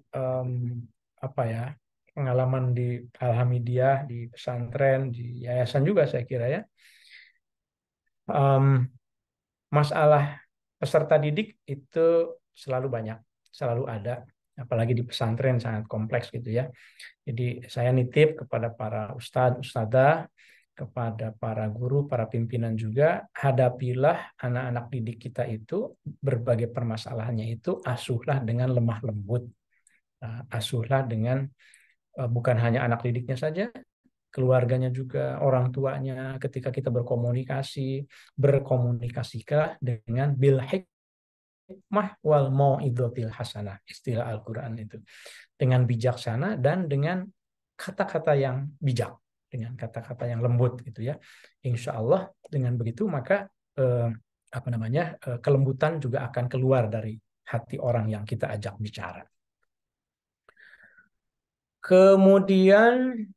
pengalaman di Alhamidiyah, di pesantren, di yayasan juga saya kira ya. Masalah peserta didik itu selalu banyak, selalu ada, apalagi di pesantren sangat kompleks gitu ya. Jadi saya nitip kepada para ustadz, ustadzah, kepada para guru, para pimpinan juga, hadapilah anak-anak didik kita itu, berbagai permasalahannya itu asuhlah dengan lemah lembut. asuhlah dengan bukan hanya anak didiknya saja, keluarganya juga, orang tuanya. Ketika kita berkomunikasilah dengan bil hikmah wal mau'izatil hasanah, istilah Al-Quran itu, dengan bijaksana dan dengan kata-kata yang bijak, dengan kata-kata yang lembut gitu ya. Insya Allah dengan begitu maka kelembutan juga akan keluar dari hati orang yang kita ajak bicara. Kemudian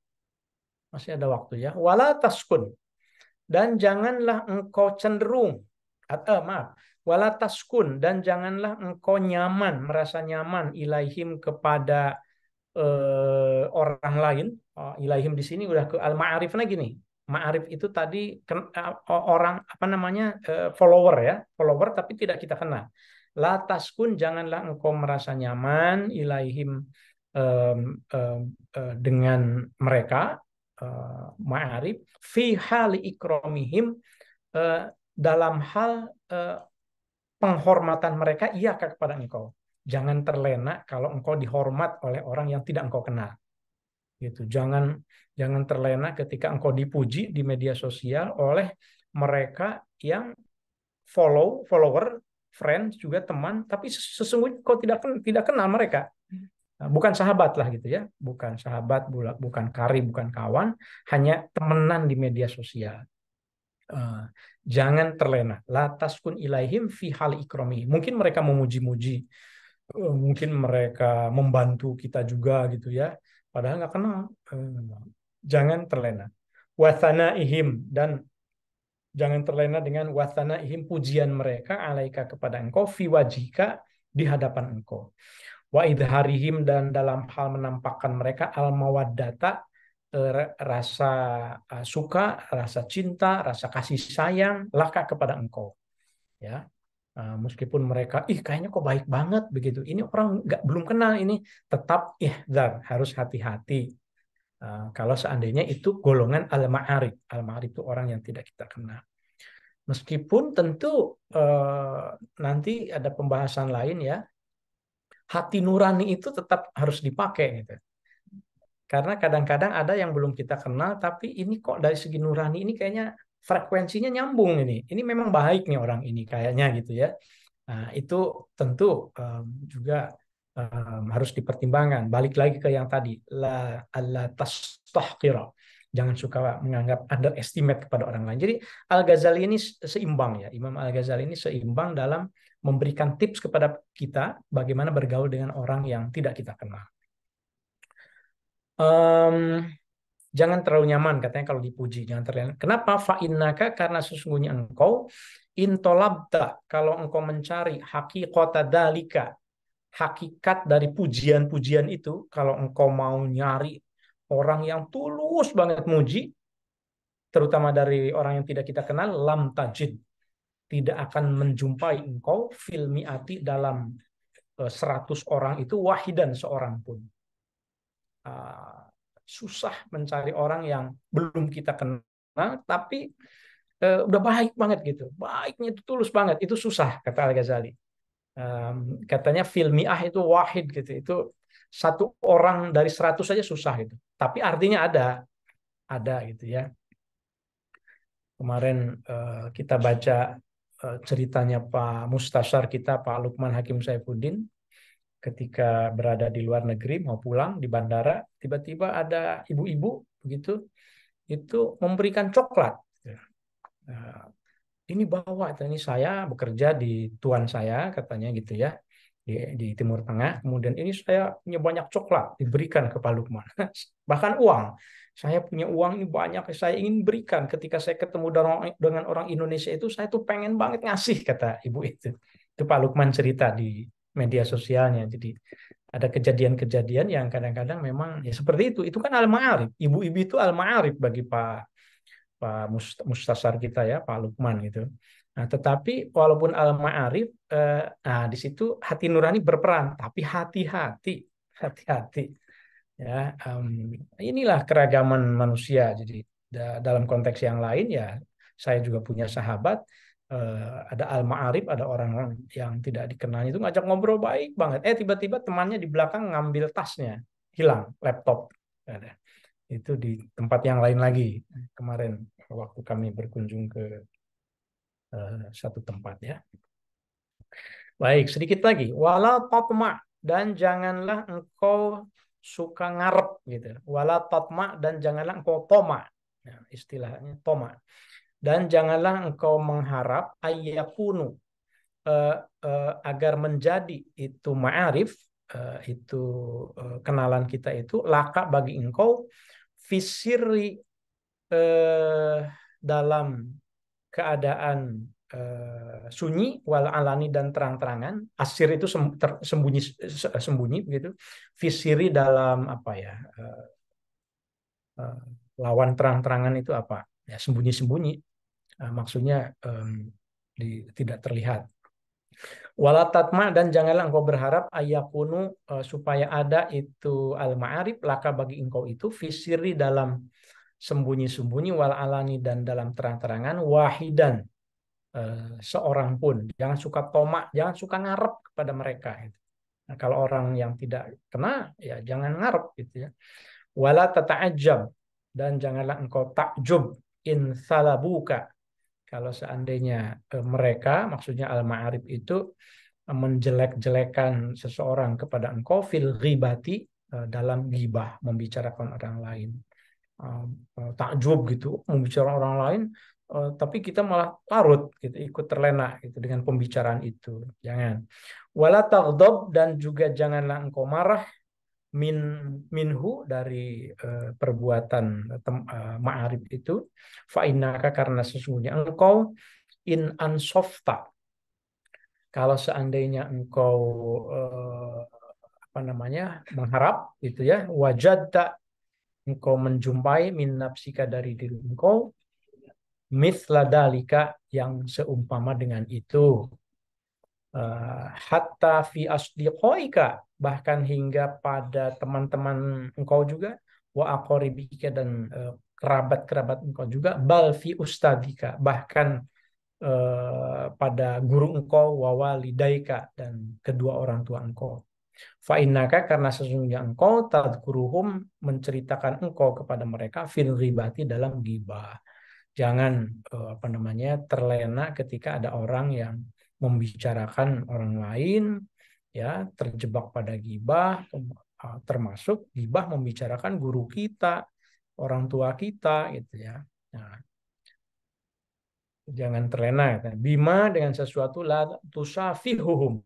masih ada waktu ya. Wala taskun, dan janganlah engkau cenderung wala taskun, dan janganlah engkau merasa nyaman ilaihim kepada orang lain. Ilaihim di sini udah ke al-ma'arif lagi nih. Ma'arif itu tadi orang follower ya, follower tapi tidak kita kenal. La taskun, janganlah engkau merasa nyaman ilaihim dengan mereka, ma'arif fi hali ikramihim, dalam hal penghormatan mereka iya kepada engkau. Jangan terlena kalau engkau dihormat oleh orang yang tidak engkau kenal. Gitu. Jangan terlena ketika engkau dipuji di media sosial oleh mereka yang follower, friends juga teman, tapi sesungguhnya kau tidak kenal mereka. Bukan sahabat lah gitu ya, bukan sahabat, bukan karib, bukan kawan, hanya temenan di media sosial. Jangan terlena. La taskun ilaihim fi hal ikrami. Mungkin mereka memuji-muji, mungkin mereka membantu kita juga gitu ya, padahal nggak kenal. Jangan terlena. Wathanaihim, dan jangan terlena dengan wathanaihim, pujian mereka alaika kepada engkau, fi wajhika, di hadapan engkau. Wa idharihim, dan dalam hal menampakkan mereka al mawaddata, rasa suka, rasa cinta, rasa kasih sayang laka kepada engkau. Ya. Meskipun mereka kayaknya kok baik banget begitu, ini orang belum kenal, ini tetap harus hati-hati kalau seandainya itu golongan al-ma'arif. Al-ma'arif itu orang yang tidak kita kenal. Meskipun tentu nanti ada pembahasan lain ya, hati nurani itu tetap harus dipakai gitu. Karena kadang-kadang ada yang belum kita kenal, tapi ini kok dari segi nurani ini kayaknya frekuensinya nyambung ini. Ini memang baik nih orang ini kayaknya gitu ya. Nah, itu tentu juga harus dipertimbangkan. Balik lagi ke yang tadi, la tastahqira. Jangan suka menganggap underestimate kepada orang lain. Jadi Al-Ghazali ini seimbang ya. Imam Al-Ghazali ini seimbang dalam memberikan tips kepada kita bagaimana bergaul dengan orang yang tidak kita kenal. Jangan terlalu nyaman katanya kalau dipuji, jangan terlalu. Kenapa? Fa'innaka, karena sesungguhnya engkau intolabta, kalau engkau mencari haqiqata dalika, hakikat dari pujian-pujian itu, kalau engkau mau nyari orang yang tulus banget muji, terutama dari orang yang tidak kita kenal, lam tajid, tidak akan menjumpai engkau fil mi'ati, dalam 100 orang itu wahidan, seorang pun. Susah mencari orang yang belum kita kenal tapi udah baik banget gitu, baiknya itu tulus banget, itu susah kata Al-Ghazali. Katanya filmiah itu wahid gitu, itu satu orang dari 100 saja susah gitu, tapi artinya ada gitu ya. Kemarin kita baca ceritanya Pak Mustasyar kita, Pak Lukman Hakim Saifuddin, ketika berada di luar negeri mau pulang di bandara, tiba-tiba ada ibu-ibu begitu itu memberikan coklat. Ini bawa, ini saya bekerja di tuan saya katanya gitu ya, di Timur Tengah. Kemudian ini saya punya banyak coklat, diberikan ke Pak Lukman. Bahkan uang, saya punya uang ini banyak, saya ingin berikan. Ketika saya ketemu dengan orang Indonesia itu, saya tuh pengen banget ngasih, kata ibu itu. Itu Pak Lukman cerita di media sosialnya. Jadi ada kejadian-kejadian yang kadang-kadang memang ya seperti itu. Itu kan al-ma'arif. Ibu-ibu itu al-ma'arif bagi Pak Mustasyar kita ya, Pak Lukman gitu. Nah, tetapi walaupun al-ma'arif, di situ hati nurani berperan, tapi hati-hati ya. Inilah keragaman manusia. Jadi dalam konteks yang lain ya, saya juga punya sahabat, ada al-ma'arif, ada orang yang tidak dikenal itu ngajak ngobrol baik banget. Tiba-tiba temannya di belakang ngambil tasnya, hilang laptop. Ada. Itu di tempat yang lain lagi kemarin waktu kami berkunjung ke satu tempat ya. Baik, sedikit lagi. Wala tatma, dan janganlah engkau suka ngarep gitu. Wala tatma, dan janganlah engkau toma. Nah, istilahnya toma. Dan janganlah engkau mengharap ayyakunu, agar menjadi itu ma'arif, itu kenalan kita itu laka bagi engkau fisiri, dalam keadaan sunyi wal alani dan terang-terangan. Asir itu sembunyi sembunyi begitu. Fisiri dalam apa ya, lawan terang-terangan itu apa ya, sembunyi-sembunyi. Maksudnya tidak terlihat. Walatatma, dan janganlah engkau berharap ayakunu, supaya ada itu al-ma'arif laka bagi engkau itu fisiri dalam sembunyi-sembunyi wal alani dan dalam terang-terangan wahidan, seorang pun. Jangan suka tomak, jangan suka ngarep kepada mereka. Nah, kalau orang yang tidak kena ya jangan ngarep gitu ya. Wala tata'ajjab, dan janganlah engkau takjub in salabuka, kalau seandainya mereka, maksudnya al-ma'arif itu menjelek-jelekan seseorang kepada engkau fil ghibati, dalam ghibah, membicarakan orang lain. Takjub gitu, membicarakan orang lain, tapi kita malah larut gitu, ikut terlena gitu dengan pembicaraan itu. Jangan. Wala taghdab, dan juga janganlah engkau marah minhu, dari perbuatan ma'arif itu, fa innaka, karena sesungguhnya engkau in ansofta, kalau seandainya engkau apa namanya mengharap gitu ya, wajadta, engkau menjumpai min nafsika, dari diri engkau, mithla dalika, yang seumpama dengan itu, hatta fi asdiqoika, bahkan hingga pada teman-teman engkau juga, wa aqoribika, dan kerabat-kerabat engkau juga, bal fi ustadika, bahkan pada guru engkau, wa walidaika, dan kedua orang tua engkau. Fa innaka, karena sesungguhnya engkau tadkuruhum, menceritakan engkau kepada mereka fil ghibati, dalam ghibah. Jangan apa namanya terlena ketika ada orang yang membicarakan orang lain, ya, terjebak pada ghibah, termasuk ghibah membicarakan guru kita, orang tua kita gitu ya. Nah, jangan terlena ya. Bima, dengan sesuatu la tusafihuhum,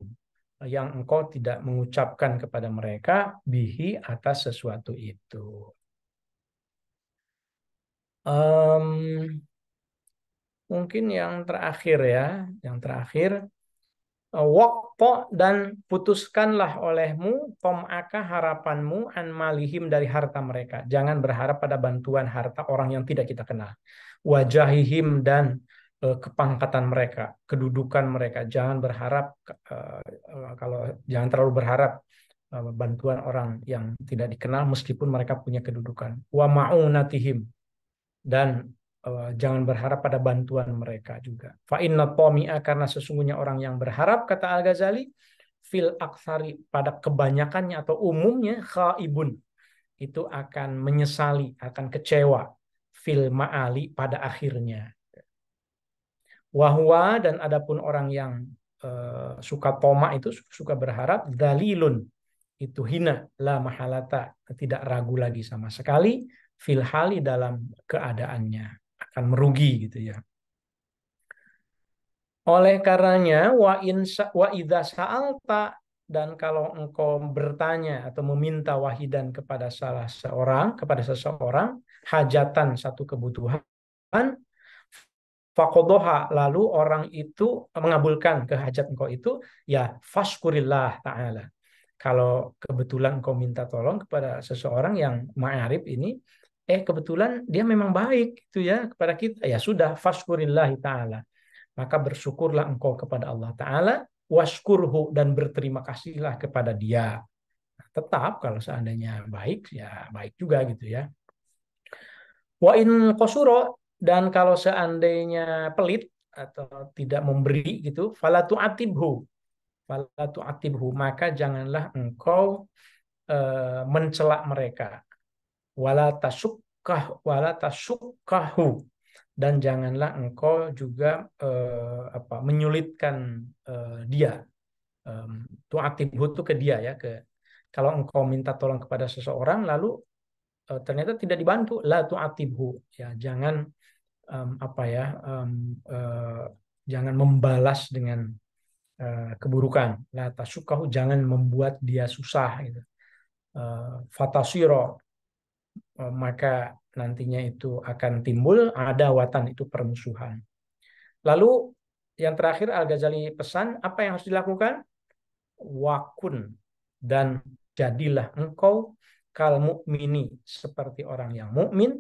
yang engkau tidak mengucapkan kepada mereka bihi, atas sesuatu itu. Mungkin yang terakhir ya, yang terakhir, waqta, dan putuskanlah olehmu tom'aka, harapanmu, an malihim, dari harta mereka. Jangan berharap pada bantuan harta orang yang tidak kita kenal. Wajahihim, dan kepangkatan mereka, kedudukan mereka. Jangan berharap, kalau jangan terlalu berharap bantuan orang yang tidak dikenal meskipun mereka punya kedudukan. Wa ma'unatihim, dan jangan berharap pada bantuan mereka juga. Fa inna tami'a, karena sesungguhnya orang yang berharap, kata Al-Ghazali, fil aksari, pada kebanyakannya atau umumnya, khaibun, itu akan menyesali, akan kecewa, fil ma'ali, pada akhirnya. Wahwa, dan adapun orang yang suka toma, itu suka berharap, dalilun, itu hina, la mahalata, tidak ragu lagi sama sekali, fil hali, dalam keadaannya, akan merugi gitu ya. Oleh karenanya wa idza sa'alta, dan kalau engkau bertanya atau meminta wahidan kepada seseorang hajatan, satu kebutuhan, faqadoha, lalu orang itu mengabulkan kehajat engkau itu, ya fashkurillah ta'ala. Kalau kebetulan engkau minta tolong kepada seseorang yang ma'arif ini, kebetulan dia memang baik itu ya kepada kita, ya sudah, fashkurillahi ta'ala, maka bersyukurlah engkau kepada Allah Ta'ala, washkurhu, dan berterima kasihlah kepada dia. Tetap kalau seandainya baik, ya baik juga gitu ya. Wa in qasura, dan kalau seandainya pelit atau tidak memberi gitu, fala tu'atibhu, maka janganlah engkau mencela mereka, wala tasukkahu, dan janganlah engkau juga menyulitkan dia. Tu'atibhu itu ke dia ya, kalau engkau minta tolong kepada seseorang lalu ternyata tidak dibantu, la tu'atibhu, ya jangan jangan membalas dengan keburukan, la tasukkahu, jangan membuat dia susah gitu. Fatasiro, maka nantinya itu akan timbul adawatan, itu permusuhan. Lalu yang terakhir Al-Ghazali pesan apa yang harus dilakukan? Wakun, dan jadilah engkau kal mukmini, seperti orang yang mukmin,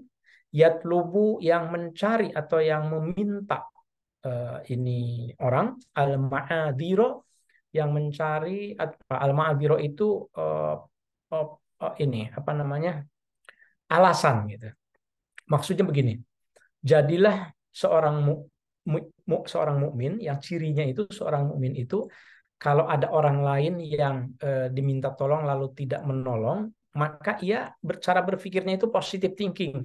yatlubu, yang mencari atau yang meminta ini orang, al-ma'adhiro, yang mencari al-ma'adhiro itu ini apa namanya, alasan gitu. Maksudnya begini, jadilah seorang mukmin yang cirinya itu, seorang mukmin itu kalau ada orang lain yang diminta tolong lalu tidak menolong, maka ia cara berpikirnya itu positive thinking,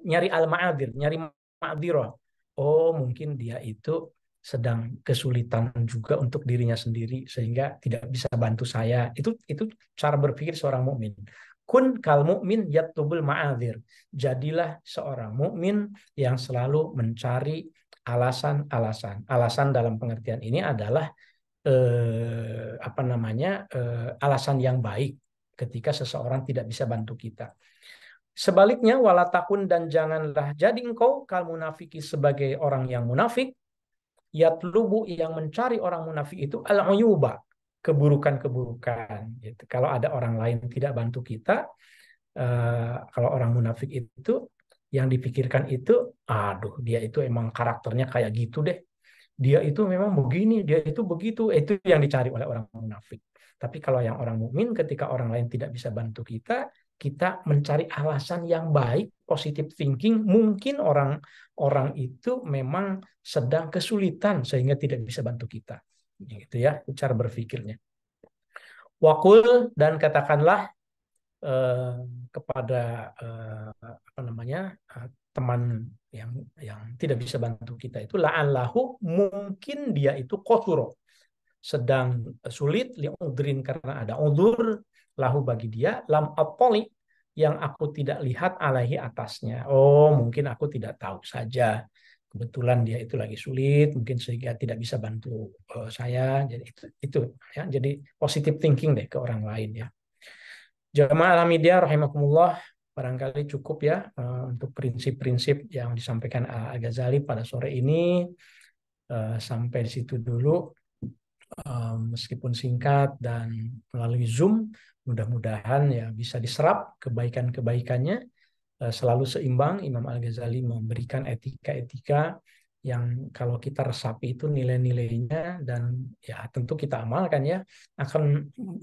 nyari al-ma'adhir, nyari ma'adhiroh. Oh, mungkin dia itu sedang kesulitan juga untuk dirinya sendiri sehingga tidak bisa bantu saya. Itu cara berpikir seorang mukmin. Kun kal mukmin yatlubul ma'adhir. Jadilah seorang mukmin yang selalu mencari alasan-alasan. Alasan dalam pengertian ini adalah alasan yang baik ketika seseorang tidak bisa bantu kita. Sebaliknya, walatakun, dan janganlah jadi engkau kal munafiki, sebagai orang yang munafik, yatlubu, yang mencari orang munafik itu al-uyuba, keburukan-keburukan gitu. Kalau ada orang lain tidak bantu kita, kalau orang munafik itu yang dipikirkan itu, aduh dia itu emang karakternya kayak gitu deh, dia itu memang begini, dia itu begitu, itu yang dicari oleh orang munafik. Tapi kalau yang orang mukmin, ketika orang lain tidak bisa bantu kita, kita mencari alasan yang baik, positive thinking. Mungkin orang itu memang sedang kesulitan sehingga tidak bisa bantu kita. Gitu ya, cara berpikirnya. Wakul, dan katakanlah kepada teman yang tidak bisa bantu kita itu, la'allahu, mungkin dia itu qasuro, sedang sulit, li'udrin, karena ada udzur, lahu, bagi dia, lam attali, yang aku tidak lihat, alaihi, atasnya. Oh, mungkin aku tidak tahu saja, kebetulan dia itu lagi sulit, mungkin sehingga tidak bisa bantu saya. Jadi itu ya, jadi positive thinking deh ke orang lain ya. Jamaah Al-Hamidiyah rahimakumullah, barangkali cukup ya untuk prinsip-prinsip yang disampaikan Al-Ghazali pada sore ini. Sampai di situ dulu, meskipun singkat dan melalui Zoom, mudah-mudahan ya bisa diserap kebaikan-kebaikannya. Selalu seimbang, Imam Al-Ghazali memberikan etika-etika yang kalau kita resapi itu nilai-nilainya, dan ya tentu kita amalkan ya,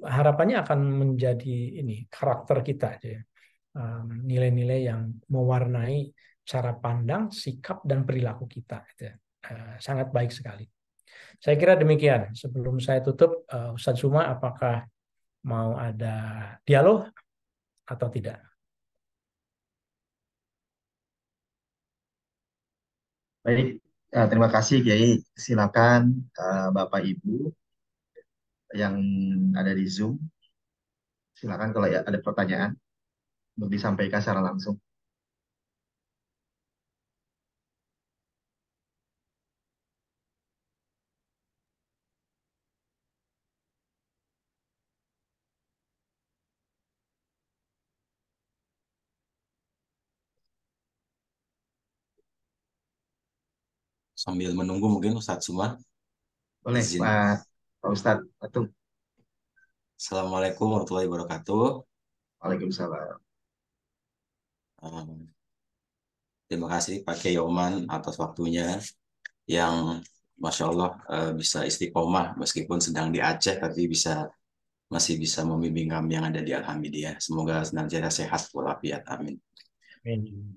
harapannya akan menjadi ini karakter kita ya. Nilai-nilai yang mewarnai cara pandang, sikap, dan perilaku kita. Sangat baik sekali. Saya kira demikian. Sebelum saya tutup, Ustadz Suma, apakah mau ada dialog atau tidak? Baik, terima kasih Kiai. Silakan Bapak Ibu yang ada di Zoom, silakan kalau ya ada pertanyaan untuk disampaikan secara langsung. Sambil menunggu mungkin Ustadz Suma. Boleh, Izin. Pak Ustadz Atung. Assalamualaikum warahmatullahi wabarakatuh. Waalaikumsalam. Terima kasih Pak Kiai Oman atas waktunya yang Masya Allah bisa istiqomah meskipun sedang di Aceh, tapi masih bisa membimbing kami yang ada di Al-Hamidiyah. Semoga senantiasa sehat walafiat. Amin. Amin.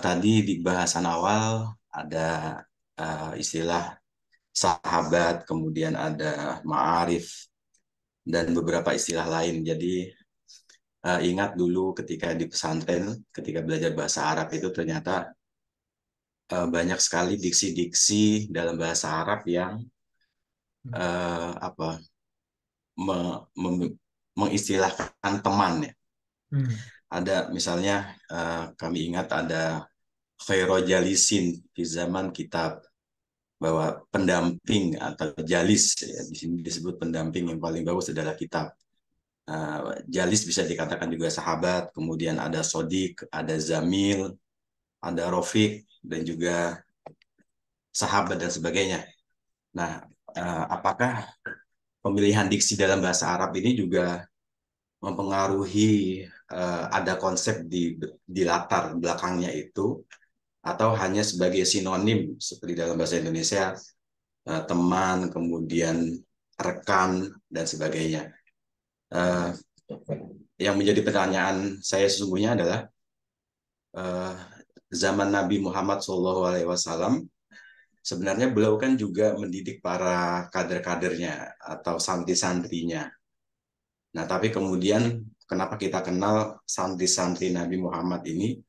Tadi di bahasan awal ada istilah sahabat, kemudian ada ma'arif, dan beberapa istilah lain. Jadi ingat dulu ketika di pesantren, ketika belajar bahasa Arab itu ternyata banyak sekali diksi-diksi dalam bahasa Arab yang apa mengistilahkan teman ya. Ada misalnya kami ingat ada khairu jalisin di zaman kitab, bahwa pendamping atau jalis ya, di sini disebut pendamping yang paling bagus adalah kitab. Jalis bisa dikatakan juga sahabat, kemudian ada sodik, ada zamil, ada rofiq, dan juga sahabat dan sebagainya. Nah, apakah pemilihan diksi dalam bahasa Arab ini juga mempengaruhi ada konsep di latar belakangnya itu, atau hanya sebagai sinonim seperti dalam bahasa Indonesia teman, kemudian rekan, dan sebagainya? Yang menjadi pertanyaan saya sesungguhnya adalah zaman Nabi Muhammad SAW, sebenarnya beliau kan juga mendidik para kader-kadernya atau santri-santrinya. Nah, tapi kemudian kenapa kita kenal santri-santri Nabi Muhammad ini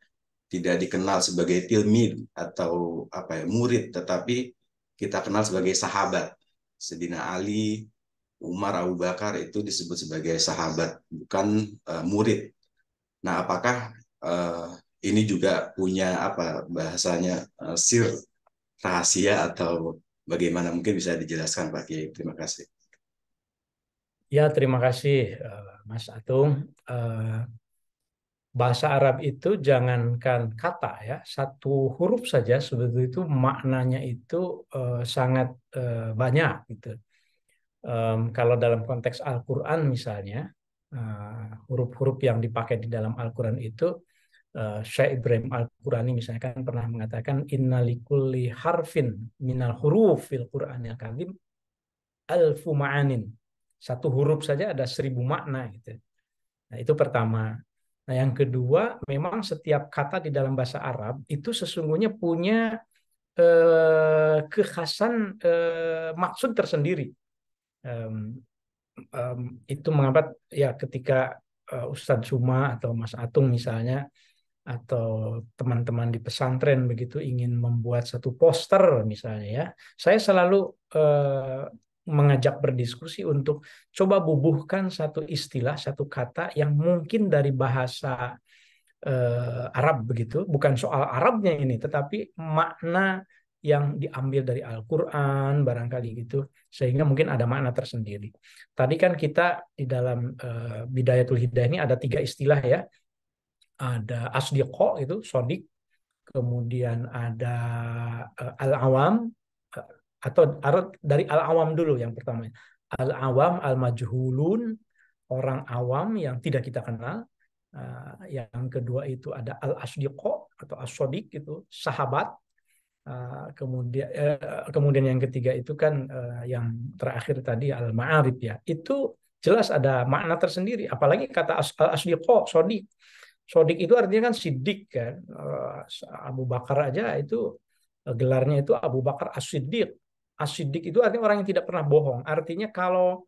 tidak dikenal sebagai tilmid atau murid, tetapi kita kenal sebagai sahabat. Sayyidina Ali, Umar, Abu Bakar itu disebut sebagai sahabat, bukan murid. Nah, apakah ini juga punya bahasanya sir, rahasia, atau bagaimana? Mungkin bisa dijelaskan Pak Kiai. Terima kasih. Ya, terima kasih Mas Atung. Bahasa Arab itu jangankan kata ya, satu huruf saja sebetulnya itu maknanya itu sangat banyak gitu. Kalau dalam konteks Al-Quran misalnya, huruf-huruf yang dipakai di dalam Al-Quran itu, Syekh Ibrahim Al-Qurani misalnya kan pernah mengatakan inna likulli harfin minal huruf fil Qur'anil karim alfu ma'anin. Satu huruf saja ada 1000 makna gitu. Nah, itu pertama. Nah, yang kedua, memang setiap kata di dalam bahasa Arab itu sesungguhnya punya kekhasan maksud tersendiri. Itu mengapa ya ketika Ustadz Suma atau Mas Atung misalnya atau teman-teman di pesantren begitu ingin membuat satu poster misalnya ya, saya selalu mengajak berdiskusi untuk coba bubuhkan satu istilah, satu kata yang mungkin dari bahasa Arab begitu, bukan soal Arabnya ini, tetapi makna yang diambil dari Al-Quran barangkali gitu, sehingga mungkin ada makna tersendiri. Tadi kan kita di dalam Bidayatul Hidayah ini ada 3 istilah ya. Ada asdiqo itu sodik, kemudian ada al-awam, atau dari al-awam dulu yang pertama. Al-awam al-majhulun, orang awam yang tidak kita kenal. Yang kedua itu ada al-asdiqo atau as-sodik itu sahabat. Kemudian yang ketiga itu kan yang terakhir tadi al-ma'arif ya. Itu jelas ada makna tersendiri, apalagi kata al-asdiqo, sodik. Sodik itu artinya kan sidik kan. Abu Bakar aja itu gelarnya itu Abu Bakar As-Siddiq. As-Siddiq itu artinya orang yang tidak pernah bohong. Artinya kalau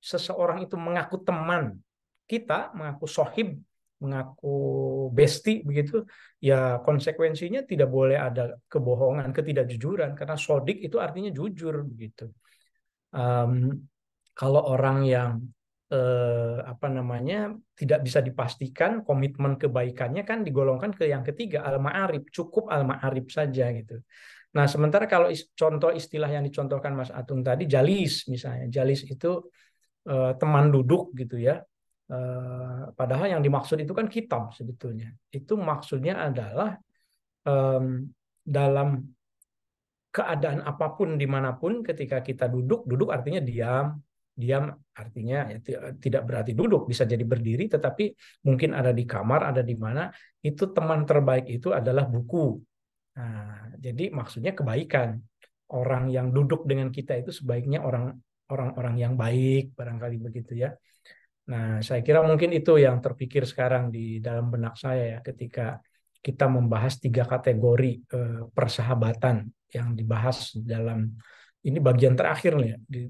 seseorang itu mengaku teman kita, mengaku sohib, mengaku besti begitu, ya konsekuensinya tidak boleh ada kebohongan, ketidakjujuran, karena sodik itu artinya jujur begitu. Kalau orang yang tidak bisa dipastikan komitmen kebaikannya kan digolongkan ke yang ketiga, al-ma'arif, cukup al-ma'arif saja gitu. Nah, sementara kalau contoh istilah yang dicontohkan Mas Atung tadi, jalis misalnya, jalis itu teman duduk gitu ya. Padahal yang dimaksud itu kan kitab sebetulnya. Itu maksudnya adalah dalam keadaan apapun dimanapun ketika kita duduk, duduk artinya diam, diam artinya ya, tidak berarti duduk, bisa jadi berdiri, tetapi mungkin ada di kamar, ada di mana, itu teman terbaik itu adalah buku. Nah, jadi maksudnya kebaikan. Orang yang duduk dengan kita itu sebaiknya orang-orang yang baik, barangkali begitu ya. Nah, saya kira mungkin itu yang terpikir sekarang di dalam benak saya ya, ketika kita membahas 3 kategori persahabatan yang dibahas dalam ini bagian terakhir nih ya, di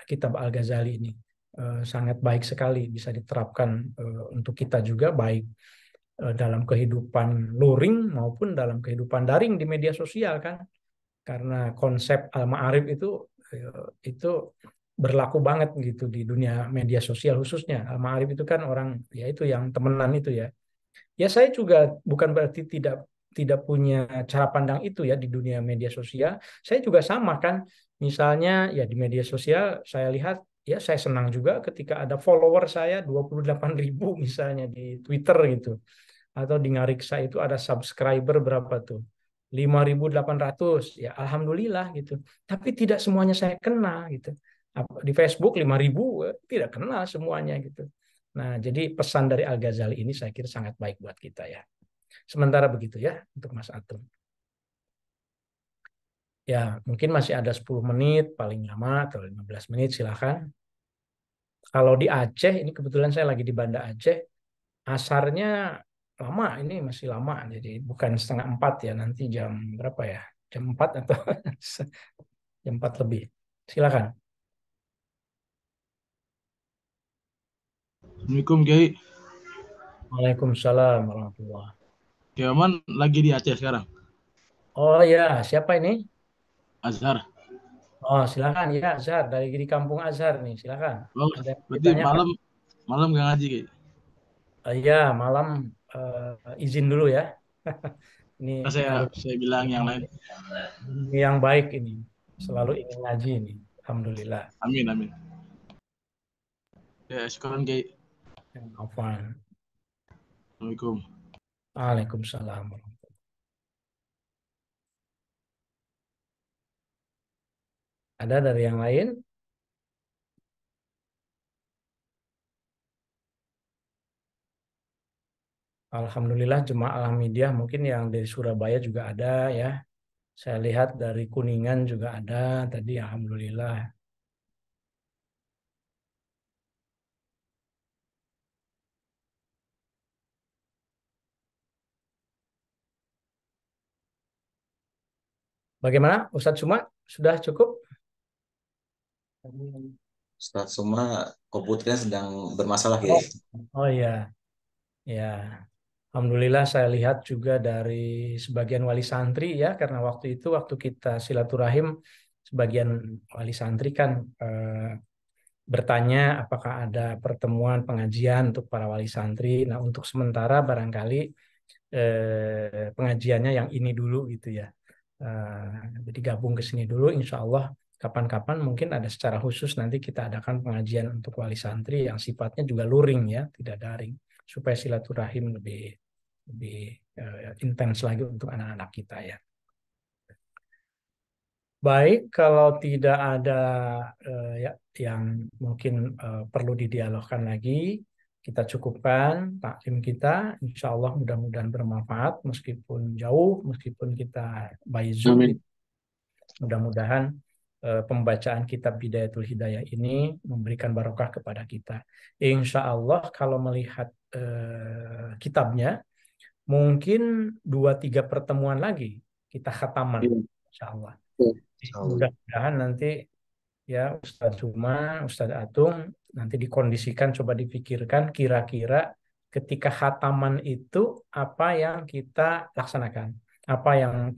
kitab Al-Ghazali ini. Sangat baik sekali, bisa diterapkan untuk kita juga, baik dalam kehidupan luring maupun dalam kehidupan daring di media sosial kan. Karena konsep al-ma'arif itu berlaku banget gitu di dunia media sosial khususnya. Al-ma'arif itu kan orang, ya itu yang temenan itu ya. Ya saya juga bukan berarti tidak punya cara pandang itu ya di dunia media sosial. Saya juga sama kan. Misalnya ya di media sosial saya lihat, ya saya senang juga ketika ada follower saya 28.000 misalnya di Twitter gitu. Atau di Ngariksa itu ada subscriber berapa tuh? 5.800. Ya alhamdulillah gitu. Tapi tidak semuanya saya kena gitu. Di Facebook 5.000 tidak kenal semuanya gitu. Nah, jadi pesan dari Al-Ghazali ini saya kira sangat baik buat kita ya. Sementara begitu ya untuk Mas Atum. Ya, mungkin masih ada 10 menit paling lama atau 15 menit silakan. Kalau di Aceh, ini kebetulan saya lagi di Banda Aceh, asarnya lama, ini masih lama. Jadi bukan 3:30 ya, nanti jam berapa ya? Jam 4 atau jam 4 lebih. Silakan. Assalamualaikum Kiai. Waalaikumsalam warahmatullahi. Kiai Oman lagi di Aceh sekarang. Oh ya, siapa ini? Azhar. Oh, silakan ya, Azhar, dari di kampung Azhar nih, silakan. Oh, Ada yang berarti ditanyakan? malam gak ngaji Kiai. Ya, malam izin dulu ya. Ini kalau Saya bilang yang lain. yang baik ini, selalu ingin ngaji ini. Alhamdulillah. Amin amin. Ya, syukuran Kiai. Afwan. Assalamualaikum. Waalaikumsalam. Ada dari yang lain? Alhamdulillah jemaah Alhamdulillah mungkin yang dari Surabaya juga ada ya. Saya lihat dari Kuningan juga ada tadi, alhamdulillah. Bagaimana Ustadz Suma? Sudah cukup? Ustaz semua komputernya sedang bermasalah Oh, ya. oh iya. Ya. Alhamdulillah saya lihat juga dari sebagian wali santri ya, karena waktu kita silaturahim, sebagian wali santri kan bertanya apakah ada pertemuan pengajian untuk para wali santri. Nah, untuk sementara barangkali pengajiannya yang ini dulu gitu ya. Jadi gabung ke sini dulu, insya Allah kapan-kapan mungkin ada secara khusus nanti kita adakan pengajian untuk wali santri yang sifatnya juga luring ya, tidak daring, supaya silaturahim lebih intens lagi untuk anak-anak kita ya. Baik, kalau tidak ada yang mungkin perlu didialogkan lagi, kita cukupkan taklim kita. Insya Allah mudah-mudahan bermanfaat meskipun jauh, meskipun kita by Zoom. Mudah-mudahan pembacaan kitab Bidayatul Hidayah ini memberikan barokah kepada kita. Insya Allah kalau melihat kitabnya, mungkin 2-3 pertemuan lagi kita khataman. Insya Allah. Mudah-mudahan nanti ya Ustadz Suma, Ustadz Atung nanti dikondisikan, coba dipikirkan kira-kira ketika khataman itu apa yang kita laksanakan, apa yang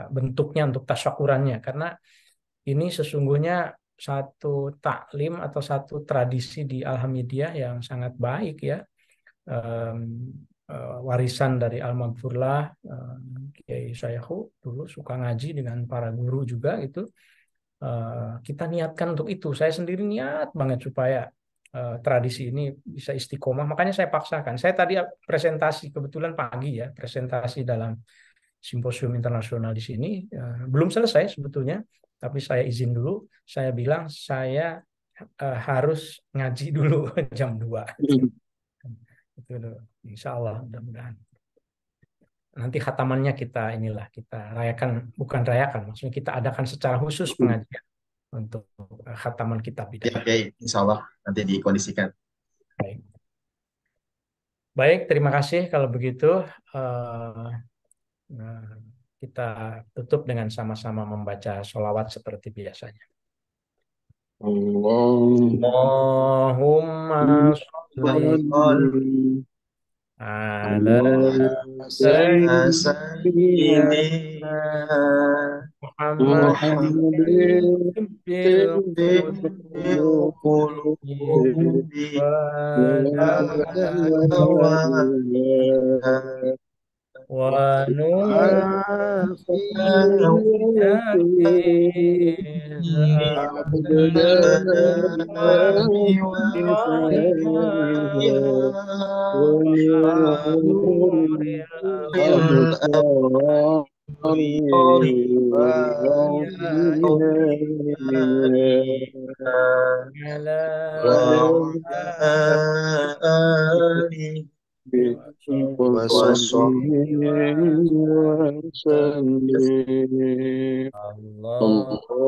bentuknya untuk tasyakurannya, karena ini sesungguhnya satu taklim atau satu tradisi di Alhamdulillah yang sangat baik ya. Warisan dari Al-Maghfurlah, Kiai Syaihu dulu suka ngaji dengan para guru juga itu. Kita niatkan untuk itu. Saya sendiri niat banget supaya tradisi ini bisa istiqomah. Makanya saya paksakan. Saya tadi presentasi kebetulan pagi ya, presentasi dalam simposium internasional di sini. Belum selesai sebetulnya, tapi saya izin dulu. Saya bilang saya harus ngaji dulu jam 2. Itu insya Allah mudah-mudahan. Nanti khatamannya kita rayakan, bukan rayakan, maksudnya kita adakan secara khusus pengajian untuk khataman kitab Bidayah. Oke, insya Allah nanti dikondisikan. Baik, terima kasih kalau begitu. kita tutup dengan sama-sama membaca sholawat seperti biasanya. Allahumma sholli ala Sayyidina Muhammad Muhammad bil qulubi wa nur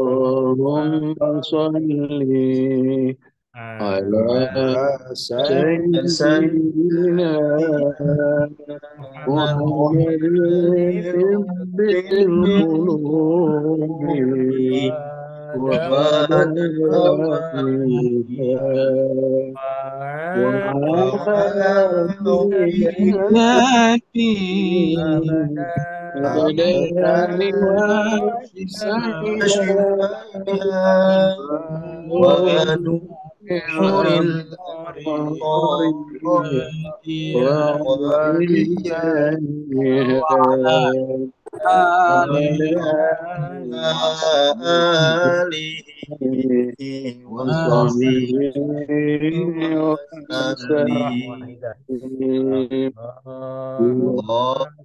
Allahumma salli ala sayyidina Muhammadin tibbil qulubi wa dawaiha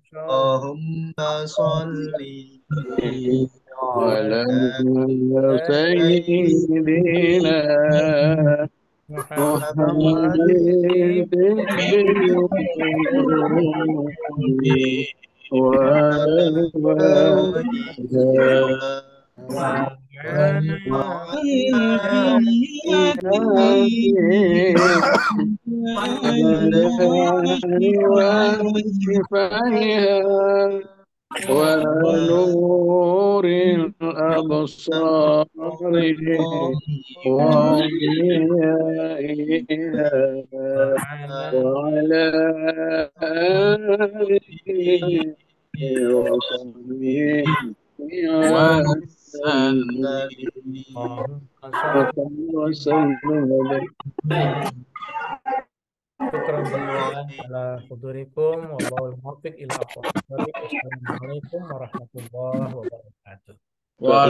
Allahumma sholli ala sayyidina Muhammadin tibbil qulubi wa ونور الأبصار وضيائها وعلى آله وصحبه وسلم. Syukran jazilan ala hudurikum wallahul muwaffiq ila aqwamit thoriq. Wassalamualaikum warahmatullahi wabarakatuh.